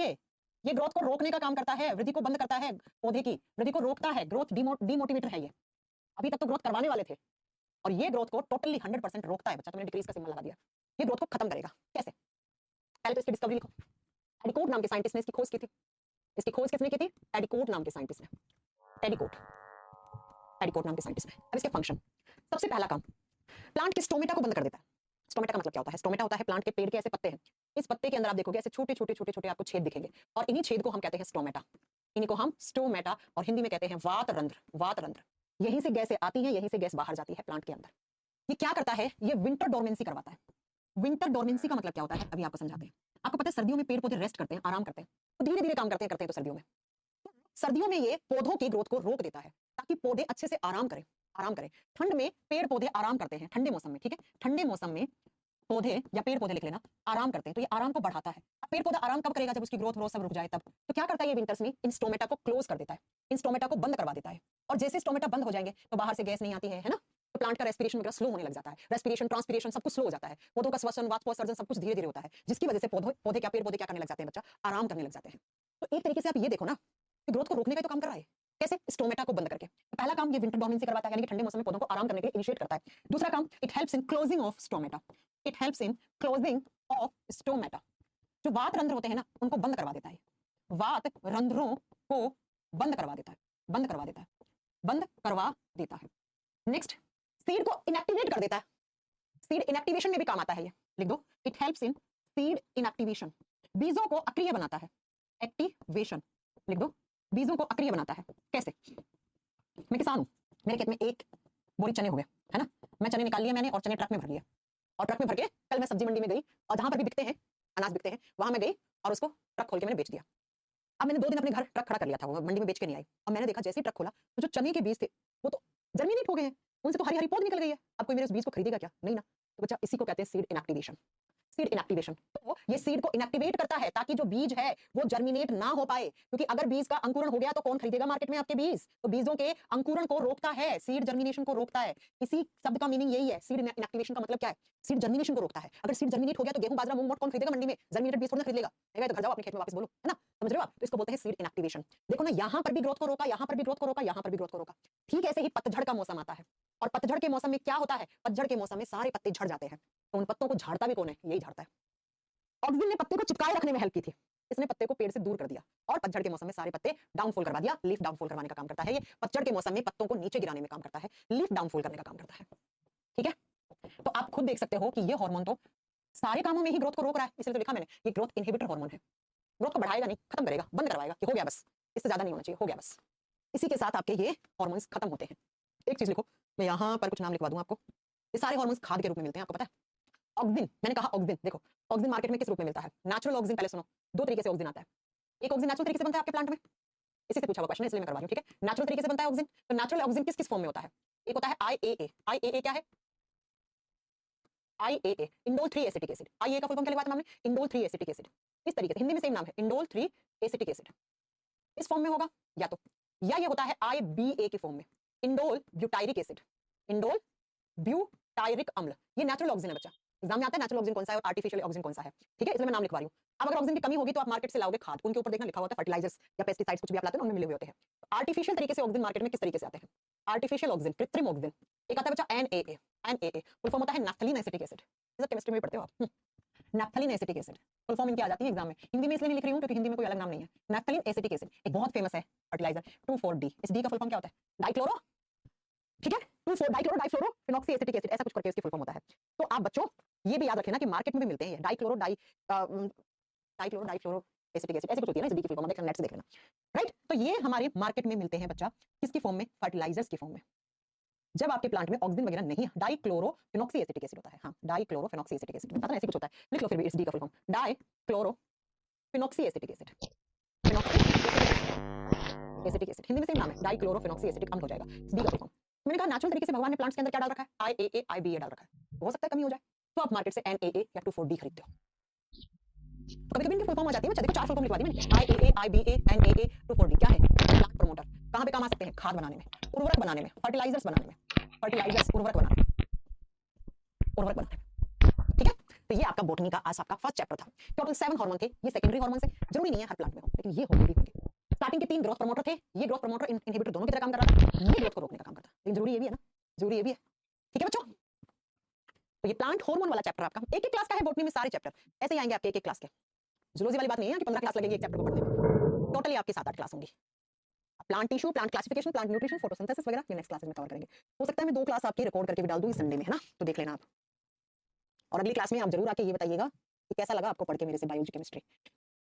ये ग्रोथ को रोकने का काम करता है, वृद्धि को बंद करता है, पौधे की वृद्धि को रोकता है। ग्रोथ डिमोटिवेटर है ये। अभी तक तो ग्रोथ करवाने वाले थे, और ये ग्रोथ को टोटली 100% रोकता है बच्चा। तो मैंने डिक्रीज का सिंबल लगा दिया। ये ग्रोथ को खत्म करेगा। कैसे? पहले तो इसकी डिस्कवरी लिखो। एडिकोट नाम के साइंटिस्ट ने इसकी खोज की थी। इसकी खोज किसने की थी? एडिकोट नाम के साइंटिस्ट ने। एडिकोट नाम के साइंटिस्ट ने। अब इसके फंक्शन, सबसे पहला काम, प्लांट के स्टोमेटा को बंद कर देता है। स्टोमेटा का मतलब क्या होता है? स्टोमेटा होता है प्लांट के पेड़ के ऐसे पत्ते हैं। इस पत्ते के अंदर आप देखोगे ऐसे छोटे छोटे छोटे छोटे आपको छेद दिखेंगे, और इन्हीं छेद को हम कहते हैं स्टोमेटा। इन्हीं को हम स्टोमेटा और हिंदी में कहते हैं वात रंध्र। वात रंध्र, यहीं से गैसें आती हैं, यहीं से गैस बाहर जाती है प्लांट के अंदर। ये क्या करता है? ये विंटर डोरमेंसी करवाता है। विंटर डोरमेंसी का मतलब क्या होता है? अभी आपको समझाते हैं। आपको पता है सर्दियों में पेड़ पौधे रेस्ट करते हैं, आराम करते हैं, तो धीरे धीरे काम करते हैं तो सर्दियों में। सर्दियों में ये पौधों की ग्रोथ को रोक देता है ताकि पौधे अच्छे से आराम करें। ठंड में पेड़ पौधे आराम करते हैं, ठंडे मौसम में, ठीक है, ठंडे मौसम में पौधे या पेड़ पौधे लिख लेना, आराम करते हैं। तो ये आराम को बढ़ाता है। पेड़ पौधा आराम कब करेगा? जब उसकी ग्रोथ सब रुक जाए तब। तो क्या करता है ये विंटर्स में? इन स्टोमेटा को क्लोज कर देता है, इन स्टोमेटा को बंद करवा देता है। और जैसे स्टोमेटा बंद हो जाएंगे तो बाहर से गैस नहीं आती है ना, तो प्लांट का रेस्पिरेशन वगैरह स्लो होने लग जाता है। रेस्पिरेशन, ट्रांसपिरेशन सब कुछ स्लो हो जाता है। पौधों का श्वसन, वाष्पोत्सर्जन सब कुछ धीरे धीरे होता है, जिसकी वजह से पौधे क्या करने लग जाते हैं बच्चा? आराम करने लग जाते हैं। तो एक तरीके से आप ये देखो ना, ग्रोथ को रोकने का तो काम कर रहा है। कैसे? स्टोमेटा को बंद करके। पहला काम ये विंटर डोरमेंसी करवाता है, यानी कि ठंडे मौसम में पौधों को आराम करने के लिए इनिशिएट करता है। दूसरा काम, it helps in closing of stomata. It helps in closing of stomata. जो वात रंध्र होते हैं ना, उनको बंद करवा देता है। वात रंध्रों को बंद करवा देता है, बंद करवा देता है, बंद करवा देता है। नेक्स्ट, सीड को इनएक्टिवेट कर देता है। सीड इनएक्टिवेशन में भी काम आता है ये, लिख दो। It helps in seed inactivation. बीजों को अक्रिय बनाता है। एक्टिवेशन, लिख दो। बीजों को अक्रिय बनाता है। कैसे? मैं किसान हूं, मेरे खेत में एक बोरी चने हो गए, है ना। मैं चने निकाल लिए मैंने, और चने ट्रक में भर लिए, और ट्रक में भर के कल मैं सब्जी मंडी में गई, और जहां पर भी बिकते हैं, अनाज बिकते हैं, वहां मैं गई और उसको ट्रक खोल के मैंने बेच दिया। अब मैंने 2 दिन अपने घर ट्रक खड़ा कर लिया था, वो मंडी में बेच के नहीं आई, और मैंने देखा जैसे ही ट्रक खोला तो जो चने के बीज थे वो तो जर्मिनेट हो गए हैं, उनसे तो हरी हरी पौध निकल गई है। अब कोई मेरे उस बीज को खरीदेगा क्या? नहीं ना। तो बच्चा इसी को कहते हैं सीड इनएक्टिवेशन। सीड इनएक्टिवेशन, तो ये सीड को इनएक्टिवेट करता है ताकि जो बीज है वो जर्मिनेट ना हो पाए, क्योंकि अगर बीज का अंकुरण हो गया तो कौन खरीदेगा मार्केट में आपके बीज? तो बीजों के अंकुरण को रोकता है, सीड जर्मिनेशन को रोकता है। इसी शब्द का मीनिंग यही है। सीड इनएक्टिवेशन का मतलब क्या है? सीड जर्मिनेशन को रोकता है। अगर सीड जर्मिनेट हो गया तो गेहूं, बाजरा, मूंग, मोट कौन खरीदेगा मंडी में? जर्मिनेटेड बीज थोड़ा खरीद लेगा। तो घर जाओ अपने खेत में वापस बोलो, है ना, समझ रहे हो आप? तो इसको बोलते हैं सीड इनएक्टिवेशन। देखो ना, यहां पर भी ग्रोथ को रोका, यहां पर भी ग्रोथ को रोका, यहां पर भी ग्रोथ को रोका। ठीक ऐसे ही पतझड़ का मौसम आता है, और पतझड़ के मौसम में क्या होता है? पतझड़ के मौसम में सारे पत्ते झड़ जाते हैं, तो उन पत्तों को झाड़ता भी कौन है? यही झाड़ता है। ऑक्सीजन ने पत्ते को चिपकाए रखने में हेल्प की थी, इसने पत्ते को पेड़ से दूर कर दिया, और पतझड़ के मौसम में सारे पत्ते डाउनफॉल करवा दिया। लीफ डाउनफॉल करवाने का काम करता है ये। पतझड़ के मौसम में पत्तों को नीचे गिराने में काम करता है, लीफ डाउनफॉल करने का काम करता है। ठीक है, तो आप खुद देख सकते हो कि ये हार्मोन तो सारे कामों में ही ग्रोथ को रोक रहा है, इसलिए तो लिखा मैंने, ये ग्रोथ इनहिबिटर हार्मोन है। ग्रोथ को बढ़ाएगा नहीं, खत्म करेगा, बंद करवाएगा कि हो गया बस, इससे ज्यादा नहीं होना चाहिए, हो गया बस। इसी के साथ आपके ये हार्मोन्स खत्म होते हैं। एक चीज लिखो, मैं यहाँ पर कुछ नाम लिखवा दूं आपको। ये सारे हार्मोन्स खाद के रूप में मिलते हैं, आपको पता है? ऑक्सीजन, मैंने कहा ऑक्सीजन, देखो ऑक्सीजन मार्केट में किस रूप में मिलता है? Natural oxygen. पहले सुनो, 2 तरीके से ऑक्सीजन आता है। एक ऑक्सीजन नेचुरल तरीके से बनता है आपके प्लांट में, इसी से पूछा हुआ क्वेश्चन है इसलिए मैं करवा रही हूं, ठीक है। नेचुरल तरीके से बनता है ऑक्सीजन। तो नेचुरल ऑक्सीजन किस किस फॉर्म में होता है? एक होता है IAA। IAA क्या है? IAA indole 3 acetic acid. IA का फुल फॉर्म क्या लिखा था हमने? Indole 3 acetic acid. इस तरीके से हिंदी में सेम नाम है, इंडोल 3 एसिटिक एसिड। इस फॉर्म में होगा, या ये होता है IBA की फॉर्म में, indole butyric acid. Indole butyric अम्ल, ये नेचुरल ऑक्सीजन है बच्चा। एग्जाम में आता है नेचुरल ऑक्सीजन कौन सा है और आर्टिफिशियल ऑक्सीजन कौन सा है, ठीक है, इसलिए मैं नाम लिखवा रही हूँ। अब अगर ऑक्सीजन की कमी होगी तो आप मार्केट से लाओगे खाद, उनके ऊपर देखना लिखा होता है फर्टिलाइजर्स या पेस्टिसाइड्स, कुछ भी आप लाते हो उनमें मिले हुए होते हैं। आर्टिफिशियल तरीके से ऑक्सीजन मार्केट में किस तरीके से आते हैं? आर्टिफिशियल ऑक्सीजन, कृत्रिम ऑक्सीजन, एक आता है बच्चा NAA। NAA फुल फॉर्म होता है नैफ्थलीन एसिटिक एसिड। ये सब केमिस्ट्री में पढ़ते हो आप। Naphthalene acetic acid full form इनकी आ जाती है एग्जाम में। हिंदी में इसलिए नहीं लिख रही हूँ क्योंकि हिंदी में कोई अलग नाम नहीं है। नैफ्थलीन एसिटिक एसिड एक बहुत फेमस है फर्टिलाइजर, 2,4-D। इस डी का फुल फॉर्म क्या होता है? डाइक्लोरो, ठीक है, 2,4 डाइक्लोरो फिनॉक्सी एसिटिक एसिड, ऐसा कुछ करके इसकी फुल फॉर्म होता है। तो आप बच्चों ये भी याद रखना कि मार्केट में भी मिलते हैं ये डाइक्लोरो एसिटिक एसिड, ऐसे कुछ होती है ना, इस डी की फुल फॉर्म देख लेना, नेट से देख लेना, राइट। तो ये हमारे मार्केट में मिलते हैं बच्चा, किसकी फॉर्म में? फर्टिलाइजर्स की फॉर्म में। जब आपके प्लांट में ऑक्सीजन वगैरह नहीं है, डाइक्लोरोफिनॉक्सी एसिटिक एसिड होता है। हाँ, डाइक्लोरोफिनॉक्सी एसिटिक एसिड, पता नहीं ऐसे कुछ होता है, लिख लो फिर भी इस डी का full form, dichlorophenoxy acetic acid. Acetic acid Hindi में सेम नाम है, डाइक्लोरोफिनॉक्सी एसिटिक अम्ल हो जाएगा, डी का फुल फॉर्म। मैंने कहा नेचुरल तरीके से भगवान ने प्लांट्स के अंदर क्या डाल रखा है? IAA IBA डाल रखा है। हो सकता है कमी हो जाए तो आप मार्केट से NAA या 2,4-D खरीदते हो। कभी कभी इनकी फुल फॉर्म आ जाती है बच्चा, देखो 4 फुल फॉर्म लिखवा दी मैंने, IAA, IBA, NAA to 4D। क्या है? Plant promoter. कहां पे काम आ सकते हैं? खाद बनाने में, उर्वरक बनाने में, फर्टिलाइजर्स बनाने में, फर्टिलाइजर्स उर्वरक बनाने में, उर्वरक बनाने में। ठीक है, तो ये आपका बोटनी का आज आपका फर्स्ट चैप्टर था। टोटल 7 हार्मोन थे, ये सेकेंडरी हार्मोन है, जरूरी नहीं है हर प्लांट में हो, लेकिन ये हार्मोन भी होंगे। स्टार्टिंग के 3 ग्रोथ प्रमोटर थे, ये ग्रोथ प्रमोटर इनहिबिटर दोनों की तरह काम कर रहा था, ये ग्रोथ को रोकने का काम करता है, लेकिन जरूरी ये भी है ना, जरूरी ये भी है। ठीक है बच्चों, तो ये प्लांट हार्मोन वाला चैप्टर आपका एक एक क्लास का है। बोटनी में सारे चैप्टर ऐसे ही आएंगे आपके एक एक क्लास के। जूलॉजी वाली बात नहीं है कि 15 क्लास लगेगी एक चैप्टर को पढ़ने में, टोटली आपकी 7-8 क्लास होंगी। Plant tissue, plant classification, plant nutrition, photosynthesis वगैरह ये नेक्स्ट क्लासेस में कवर करेंगे। हो सकता है मैं 2 क्लास आपकी रिकॉर्ड करके भी डाल दूं इस संडे में, है ना, तो देख लेना आप। और अगली क्लास में आप जरूर आके ये बताइएगा कि कैसा लगा आपको पढ़ के मेरे से बायोलॉजी केमिस्ट्री।